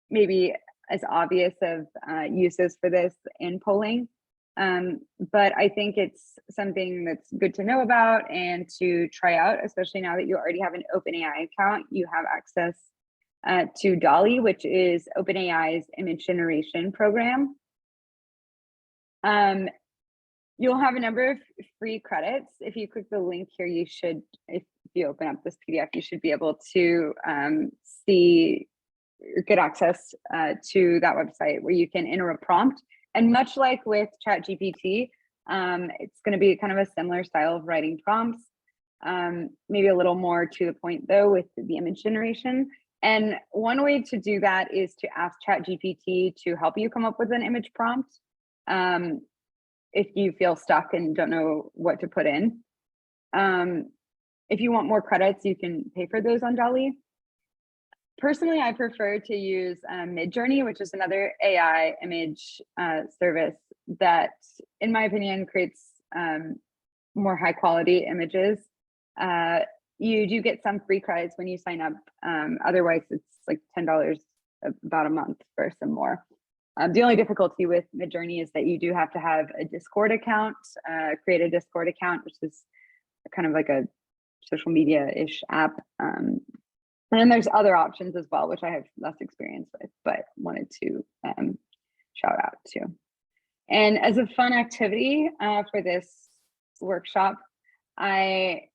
maybe as obvious of uses for this in polling. But I think it's something that's good to know about and to try out, especially now that you already have an OpenAI account. You have access to DALL-E, which is OpenAI's image generation program. You'll have a number of free credits. If you click the link here, you should, if you open up this PDF, you should be able to see or get access to that website where you can enter a prompt. And much like with ChatGPT, it's going to be kind of a similar style of writing prompts, maybe a little more to the point though with the image generation. And one way to do that is to ask ChatGPT to help you come up with an image prompt if you feel stuck and don't know what to put in. If you want more credits, you can pay for those on DALL-E. Personally, I prefer to use Midjourney, which is another AI image service that, in my opinion, creates more high quality images. You do get some free credits when you sign up. Otherwise, it's like $10 about a month for some more. The only difficulty with Midjourney is that you do have to have a Discord account, create a Discord account, which is kind of like a social media-ish app. And then there's other options as well, which I have less experience with, but wanted to shout out to. And as a fun activity for this workshop, I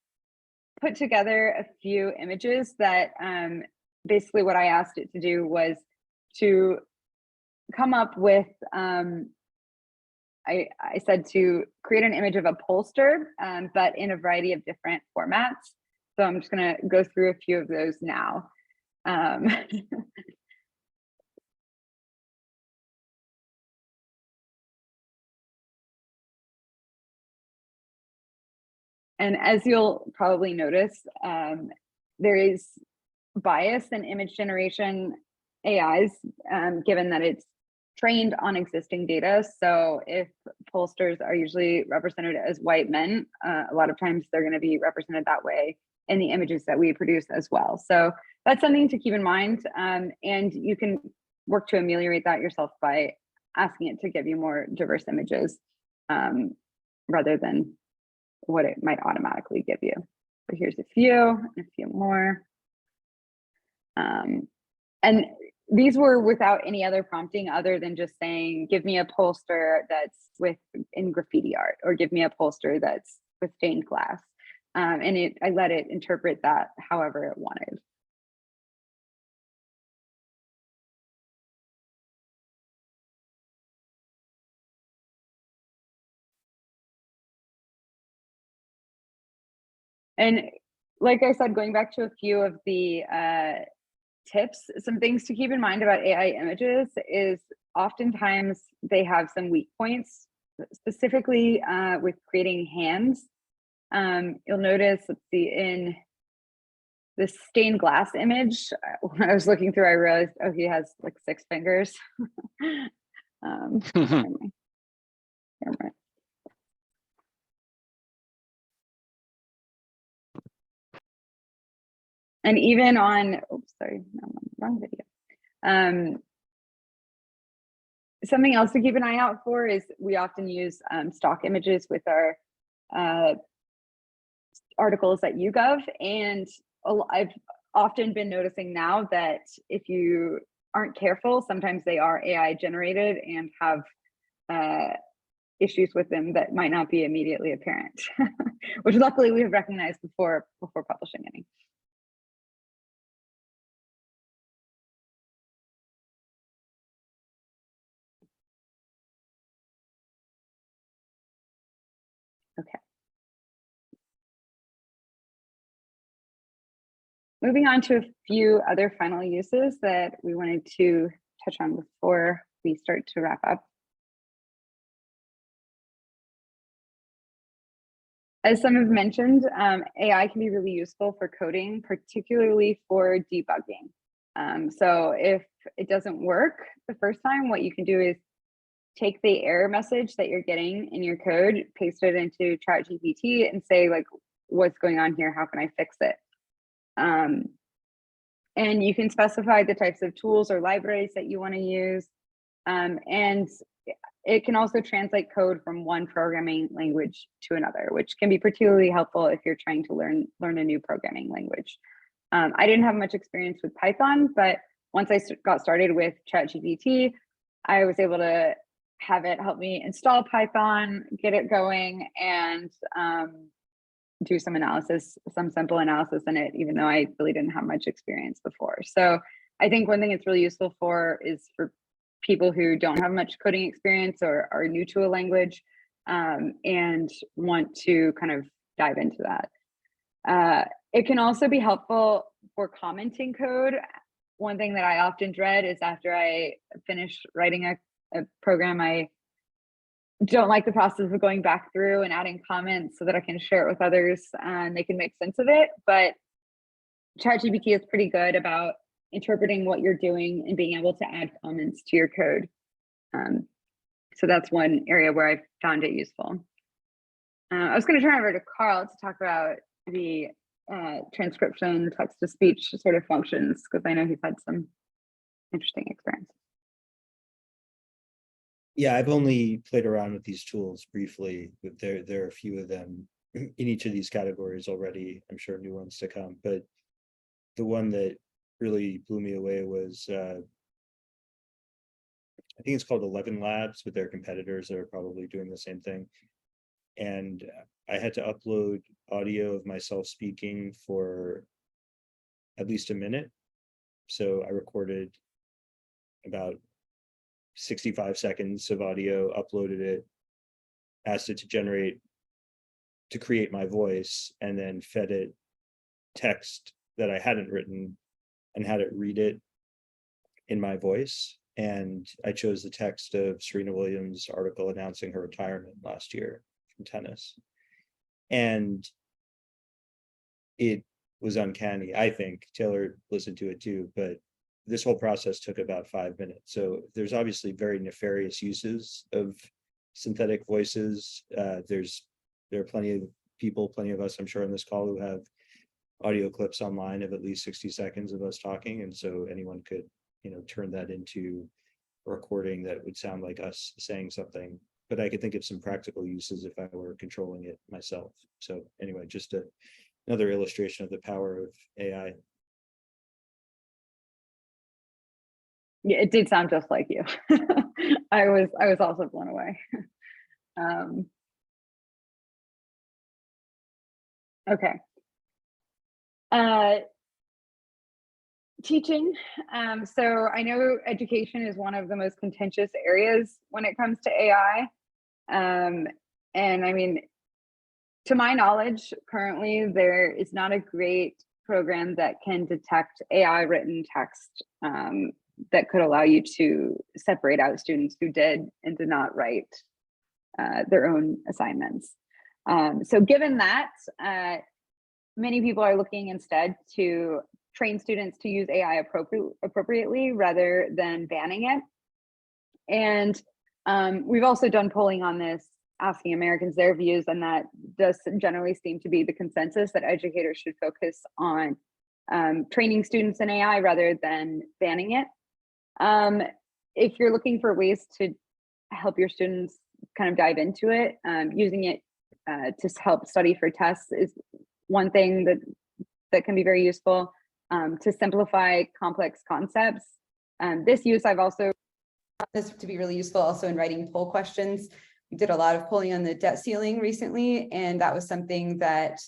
put together a few images that basically what I asked it to do was to come up with, I said to create an image of a pollster, but in a variety of different formats. So I'm just going to go through a few of those now. And as you'll probably notice, there is bias in image generation AIs, given that it's trained on existing data. So if pollsters are usually represented as white men, a lot of times they're going to be represented that way in the images that we produce as well. So that's something to keep in mind. And you can work to ameliorate that yourself by asking it to give you more diverse images rather than what it might automatically give you. But here's a few and a few more. And these were without any other prompting other than just saying, give me a poster that's in graffiti art, or give me a poster that's with stained glass. And I let it interpret that however it wanted. And like I said, going back to a few of the tips, some things to keep in mind about AI images is oftentimes they have some weak points, specifically with creating hands. You'll notice, let's see, in the stained glass image, when I was looking through, I realized, oh, he has like 6 fingers. And even on, oops, sorry, no, wrong video. Something else to keep an eye out for is we often use stock images with our articles at YouGov, and I've often been noticing now that if you aren't careful, sometimes they are AI generated and have issues with them that might not be immediately apparent, which luckily we have recognized before publishing any. Okay. Moving on to a few other final uses that we wanted to touch on before we start to wrap up. As some have mentioned, AI can be really useful for coding, particularly for debugging. So if it doesn't work the first time, what you can do is take the error message that you're getting in your code, paste it into ChatGPT and say, like, what's going on here? How can I fix it? And you can specify the types of tools or libraries that you want to use. And it can also translate code from one programming language to another, which can be particularly helpful if you're trying to learn a new programming language. I didn't have much experience with Python, but once I got started with ChatGPT, I was able to have it help me install Python, get it going, and do some analysis, some simple analysis in it, even though I really didn't have much experience before. So I think one thing it's really useful for is for people who don't have much coding experience or are new to a language and want to kind of dive into that. It can also be helpful for commenting code. One thing that I often dread is after I finish writing a program, I don't like the process of going back through and adding comments so that I can share it with others and they can make sense of it. But ChatGPT is pretty good about interpreting what you're doing and being able to add comments to your code. So that's one area where I found it useful. I was going to turn over to Carl to talk about the transcription, text-to-speech sort of functions, because I know he's had some interesting experience. Yeah, I've only played around with these tools briefly, but there are a few of them in each of these categories already. I'm sure new ones to come, but the one that really blew me away was I think it's called 11 Labs, with their competitors that are probably doing the same thing. And I had to upload audio of myself speaking for at least a minute. So I recorded about 65 seconds of audio, uploaded it, asked it to create my voice, and then fed it text that I hadn't written and had it read it in my voice. And I chose the text of Serena Williams' article announcing her retirement last year from tennis. And it was uncanny. I think Taylor listened to it too, but this whole process took about 5 minutes. So there's obviously very nefarious uses of synthetic voices. There are plenty of us, I'm sure, on this call who have audio clips online of at least 60 seconds of us talking. And so anyone could, turn that into a recording that would sound like us saying something. But I could think of some practical uses if I were controlling it myself. So anyway, just another illustration of the power of AI. Yeah, it did sound just like you. I was also blown away. Okay. Teaching. So I know education is one of the most contentious areas when it comes to AI. And I mean, to my knowledge, currently there is not a great program that can detect AI written text that could allow you to separate out students who did and did not write their own assignments. So given that, many people are looking instead to train students to use AI appropriately rather than banning it. And we've also done polling on this, asking Americans their views, and that does generally seem to be the consensus that educators should focus on training students in AI rather than banning it. If you're looking for ways to help your students kind of dive into it, using it to help study for tests is one thing that can be very useful. To simplify complex concepts. This use I've also found this to be really useful also in writing poll questions. We did a lot of polling on the debt ceiling recently, and that was something that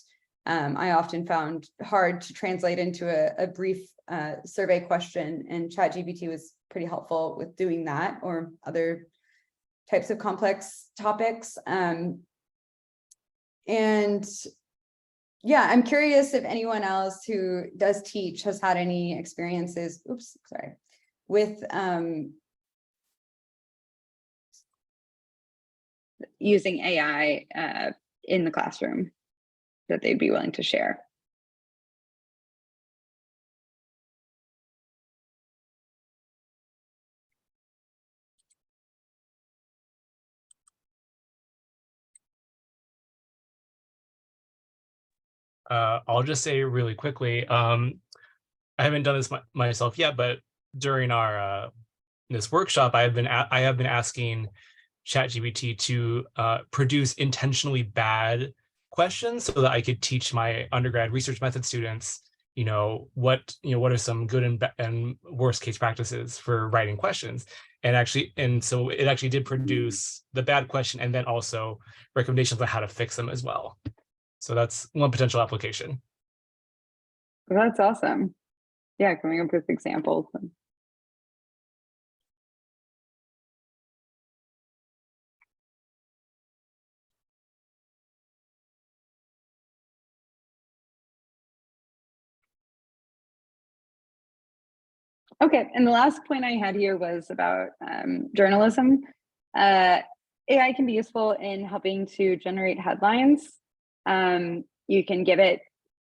I often found hard to translate into a brief survey question, and ChatGPT was pretty helpful with doing that, or other types of complex topics. And yeah, I'm curious if anyone else who does teach has had any experiences, with using AI in the classroom that they'd be willing to share. I'll just say really quickly, I haven't done this myself yet, but during our this workshop, I have been asking ChatGPT to produce intentionally bad questions so that I could teach my undergrad research method students, what are some good and worst case practices for writing questions. And so it actually did produce the bad question and then also recommendations on how to fix them as well. So that's one potential application. That's awesome. Yeah, coming up with examples. Okay, and the last point I had here was about journalism. AI can be useful in helping to generate headlines. You can give it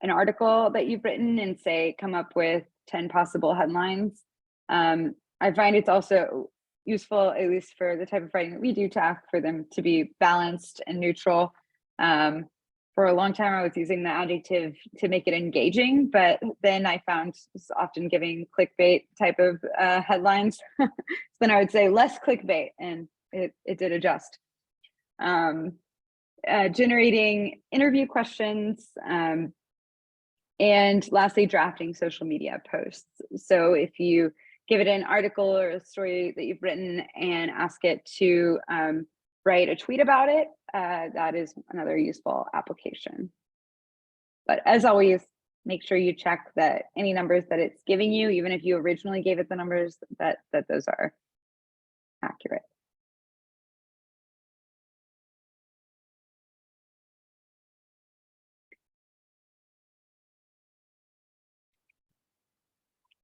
an article that you've written and say, come up with 10 possible headlines. I find it's also useful, at least for the type of writing that we do, to ask for them to be balanced and neutral. For a long time, I was using the adjective to make it engaging, but then I found it's often giving clickbait type of headlines. So then I would say less clickbait, and it did adjust. Generating interview questions, and lastly, drafting social media posts. So if you give it an article or a story that you've written and ask it to write a tweet about it, that is another useful application. But as always, make sure you check that any numbers that it's giving you, even if you originally gave it the numbers, that those are accurate.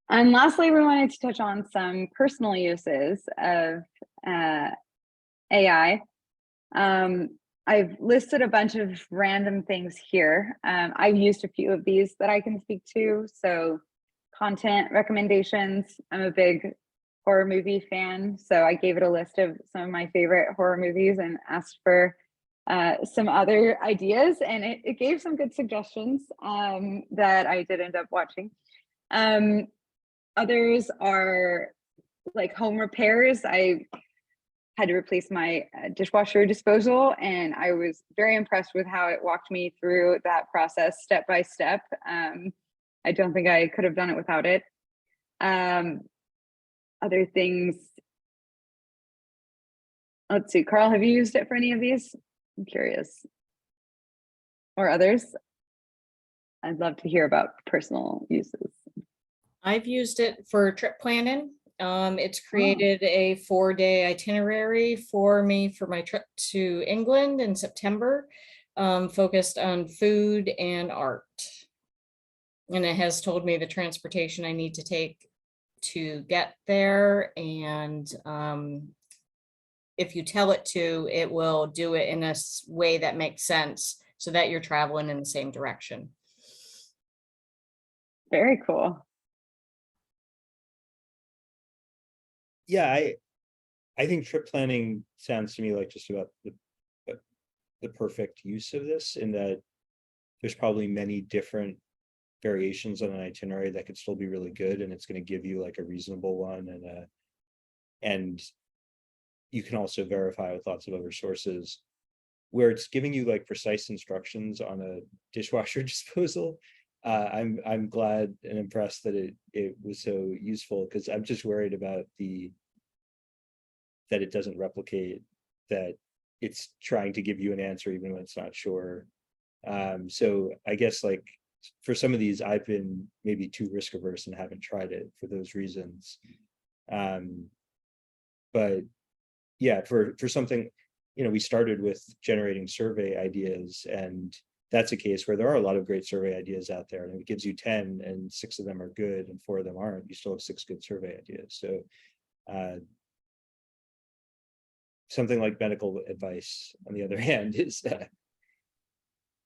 And lastly, we wanted to touch on some personal uses of AI. I've listed a bunch of random things here. I've used a few of these that I can speak to. So content recommendations. I'm a big horror movie fan, so I gave it a list of some of my favorite horror movies and asked for some other ideas, and it gave some good suggestions that I did end up watching. Others are like home repairs. I had to replace my dishwasher disposal, and I was very impressed with how it walked me through that process step by step. I don't think I could have done it without it. Other things, let's see, Carl, have you used it for any of these? I'm curious. Or others? I'd love to hear about personal uses. I've used it for trip planning. It's created a 4-day itinerary for me for my trip to England in September, focused on food and art. And it has told me the transportation I need to take to get there. And if you tell it to, it will do it in a way that makes sense so that you're traveling in the same direction. Very cool. Yeah, I think trip planning sounds to me like just about the perfect use of this, in that there's probably many different variations on an itinerary that could still be really good, and it's going to give you like a reasonable one, and you can also verify with lots of other sources. Where it's giving you like precise instructions on a dishwasher disposal, I'm glad and impressed that it was so useful, because I'm just worried about that it doesn't replicate, that it's trying to give you an answer even when it's not sure. So I guess like for some of these, I've been maybe too risk averse and haven't tried it for those reasons. But yeah, for something, we started with generating survey ideas, and that's a case where there are a lot of great survey ideas out there, and if it gives you 10 and 6 of them are good and 4 of them aren't, you still have 6 good survey ideas. So something like medical advice, on the other hand, is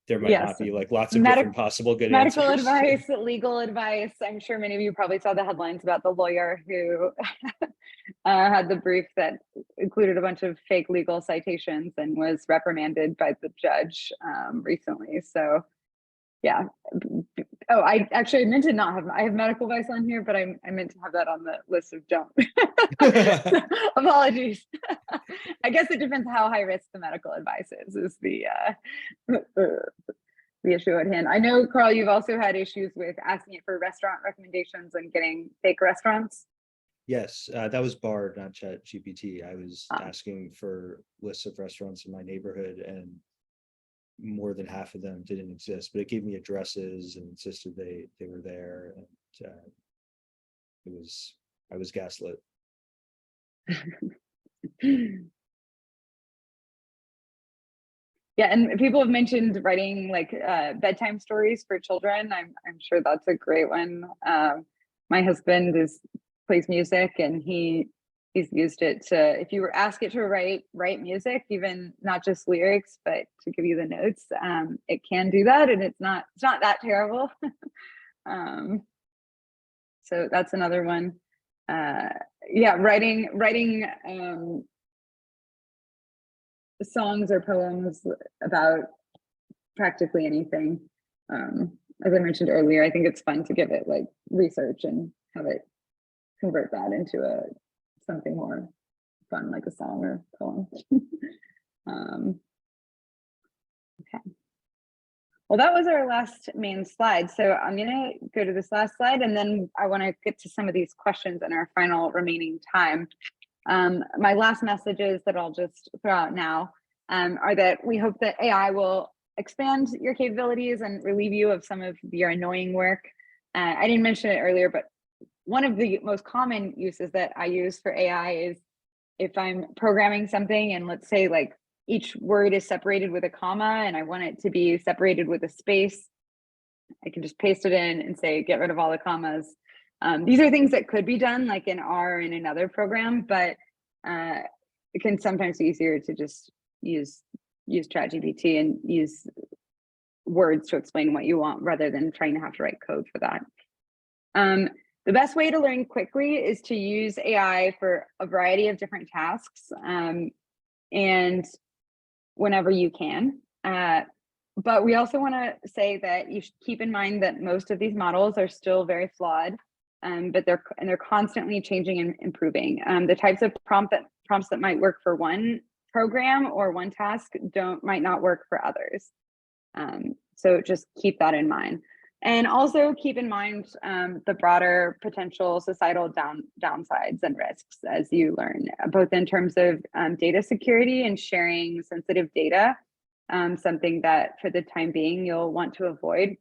there might not be like lots of different possible good medical answers. advice, legal advice. I'm sure many of you probably saw the headlines about the lawyer who had the brief that included a bunch of fake legal citations and was reprimanded by the judge recently. So yeah. Oh, I actually meant to not have, I have medical advice on here, but I meant to have that on the list of don't. So, apologies. I guess it depends how high risk the medical advice is the issue at hand. I know, Carl, you've also had issues with asking it for restaurant recommendations and getting fake restaurants. Yes, that was Bard, not ChatGPT. I was asking for lists of restaurants in my neighborhood, and more than half of them didn't exist, but it gave me addresses and insisted they were there, and I was gaslit. Yeah, and people have mentioned writing like bedtime stories for children. I'm sure that's a great one. My husband plays music, and he's used it to, if you ask it to write music, even not just lyrics, but to give you the notes, it can do that, and it's not that terrible. So that's another one. Yeah, writing songs or poems about practically anything. As I mentioned earlier, I think it's fun to give it like research and have it convert that into something more fun, like a song or poem. Okay. Well, that was our last main slide. So I'm gonna go to this last slide, and then I wanna get to some of these questions in our final remaining time. My last messages that I'll just throw out now are that we hope that AI will expand your capabilities and relieve you of some of your annoying work. I didn't mention it earlier, but one of the most common uses that I use for AI is if I'm programming something and let's say like each word is separated with a comma and I want it to be separated with a space, I can just paste it in and say, get rid of all the commas. These are things that could be done like in R in another program, but it can sometimes be easier to just use ChatGPT and use words to explain what you want rather than trying to have to write code for that. The best way to learn quickly is to use AI for a variety of different tasks and whenever you can. But we also want to say that you should keep in mind that most of these models are still very flawed, but they're constantly changing and improving. The types of prompts that might work for one program or one task might not work for others. So just keep that in mind. And also keep in mind the broader potential societal downsides and risks as you learn, both in terms of data security and sharing sensitive data, something that for the time being you'll want to avoid,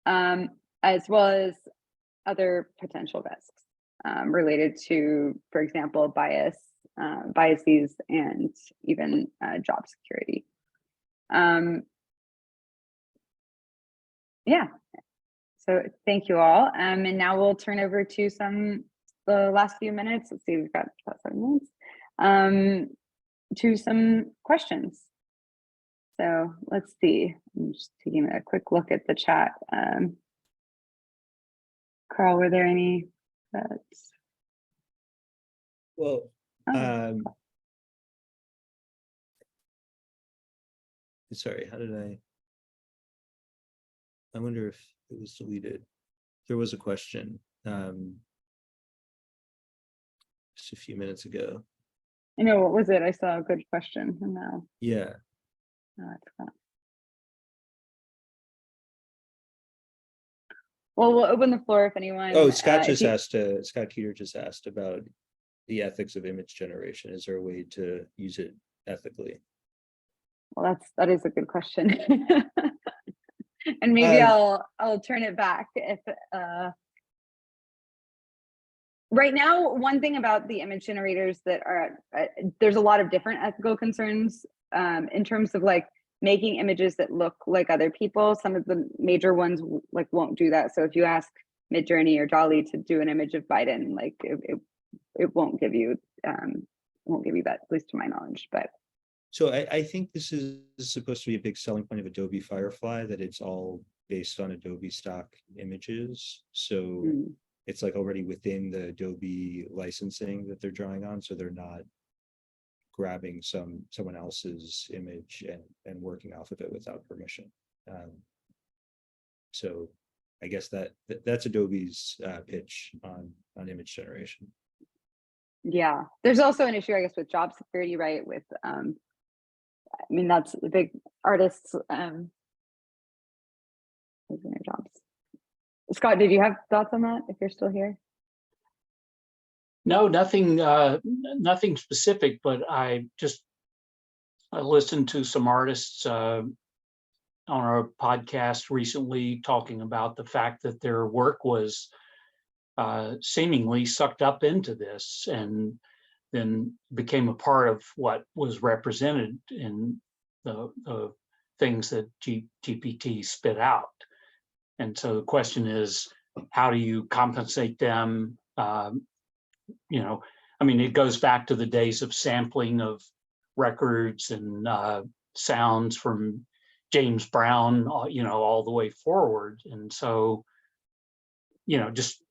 as well as other potential risks related to, for example, biases and even job security. Yeah, so thank you all. And now we'll turn over to the last few minutes. Let's see, we've got about 7 minutes, to some questions. So let's see, I'm just taking a quick look at the chat. Carl, were there any thoughts? Well, sorry, how did I wonder if it was deleted. There was a question just a few minutes ago. I know, what was it? I saw a good question. No. Yeah. No, that's not. Well, we'll open the floor if anyone. Oh, Scott Keeter just asked about the ethics of image generation. Is there a way to use it ethically? Well, that is a good question. And maybe I'll turn it back if right now, one thing about the image generators that are there's a lot of different ethical concerns in terms of like making images that look like other people. Some of the major ones like won't do that. So if you ask Midjourney or Dolly to do an image of Biden, like it won't give you that, at least to my knowledge. But so I think this is supposed to be a big selling point of Adobe Firefly, that it's all based on Adobe stock images. So it's like already within the Adobe licensing that they're drawing on. So they're not grabbing someone else's image and working off of it without permission. So I guess that's Adobe's pitch on image generation. Yeah, there's also an issue, I guess, with job security, right? With I mean, that's the big artists losing their jobs. Scott, did you have thoughts on that if you're still here? No, nothing specific, but I listened to some artists on our podcast recently talking about the fact that their work was seemingly sucked up into this and then became a part of what was represented in the things that GPT spit out. And so the question is, how do you compensate them? You know, I mean, it goes back to the days of sampling of records and sounds from James Brown, you know, all the way forward. And so, you know, just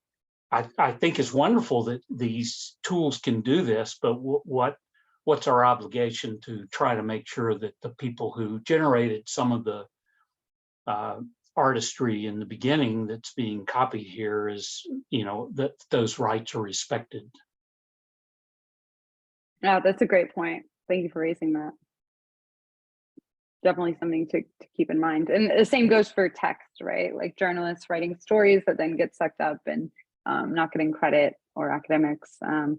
I think it's wonderful that these tools can do this, but what's our obligation to try to make sure that the people who generated some of the artistry in the beginning that's being copied here is, you know, that those rights are respected. Yeah, that's a great point. Thank you for raising that. Definitely something to keep in mind. And the same goes for text, right? Like journalists writing stories that then get sucked up and not getting credit, or academics. So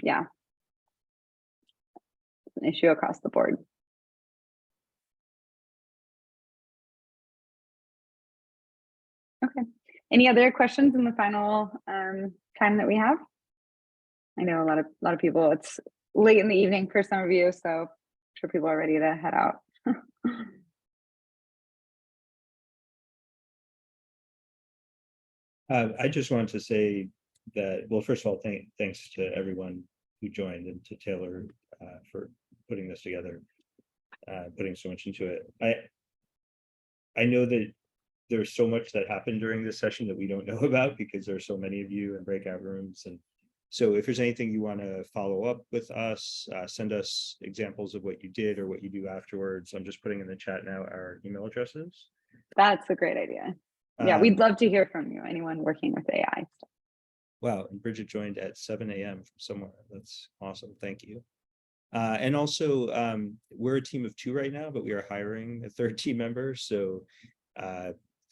yeah, it's an issue across the board. Okay. Any other questions in the final time that we have? I know a lot of people, it's late in the evening for some of you, so I'm sure people are ready to head out. I just wanted to say that, well, first of all, thanks to everyone who joined and to Taylor for putting this together, putting so much into it. I know that there's so much that happened during this session that we don't know about because there's so many of you in breakout rooms. And so if there's anything you want to follow up with us, send us examples of what you did or what you do afterwards. I'm just putting in the chat now our email addresses. That's a great idea. Yeah, we'd love to hear from you, anyone working with AI stuff. Wow, and Bridget joined at 7 a.m. from somewhere. That's awesome. Thank you. And also, we're a team of 2 right now, but we are hiring a 3rd team member. So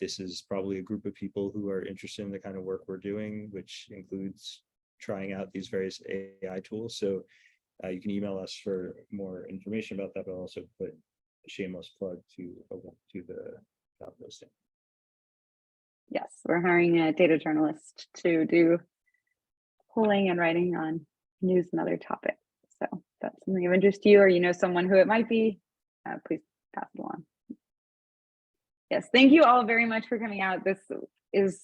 this is probably a group of people who are interested in the kind of work we're doing, which includes trying out these various AI tools. So you can email us for more information about that, but also put a shameless plug to the job posting. Yes, we're hiring a data journalist to do polling and writing on news and other topics. So if that's something of interest to you, or you know someone who it might be, please pass it along. Yes, thank you all very much for coming out. This is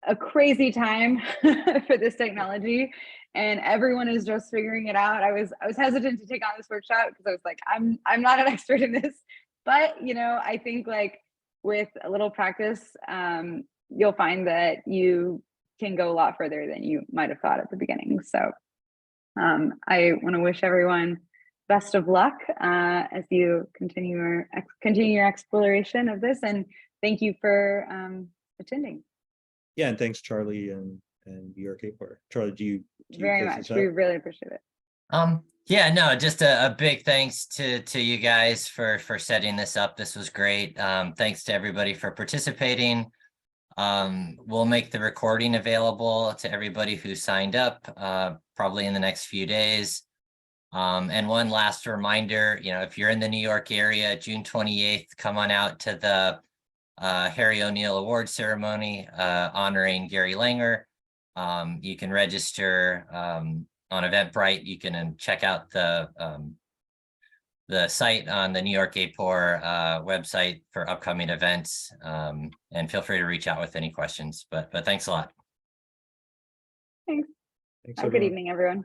a crazy time for this technology, and everyone is just figuring it out. I was hesitant to take on this workshop because I was like, I'm not an expert in this, but you know, I think like with a little practice, you'll find that you can go a lot further than you might have thought at the beginning. So I want to wish everyone best of luck as you continue your exploration of this, and thank you for attending. Yeah, and thanks Charlie and NYAAPOR. Charlie, do you very much. We really appreciate it. Yeah, no, just a big thanks to you guys for setting this up. This was great. Thanks to everybody for participating. We'll make the recording available to everybody who signed up probably in the next few days. And one last reminder, you know, if you're in the New York area, June 28th, come on out to the Harry O'Neill Award ceremony honoring Gary Langer. You can register on Eventbrite. You can check out the site on the NYAAPOR website for upcoming events, and feel free to reach out with any questions. But thanks a lot. Thanks. Thanks, Have a good evening, everyone.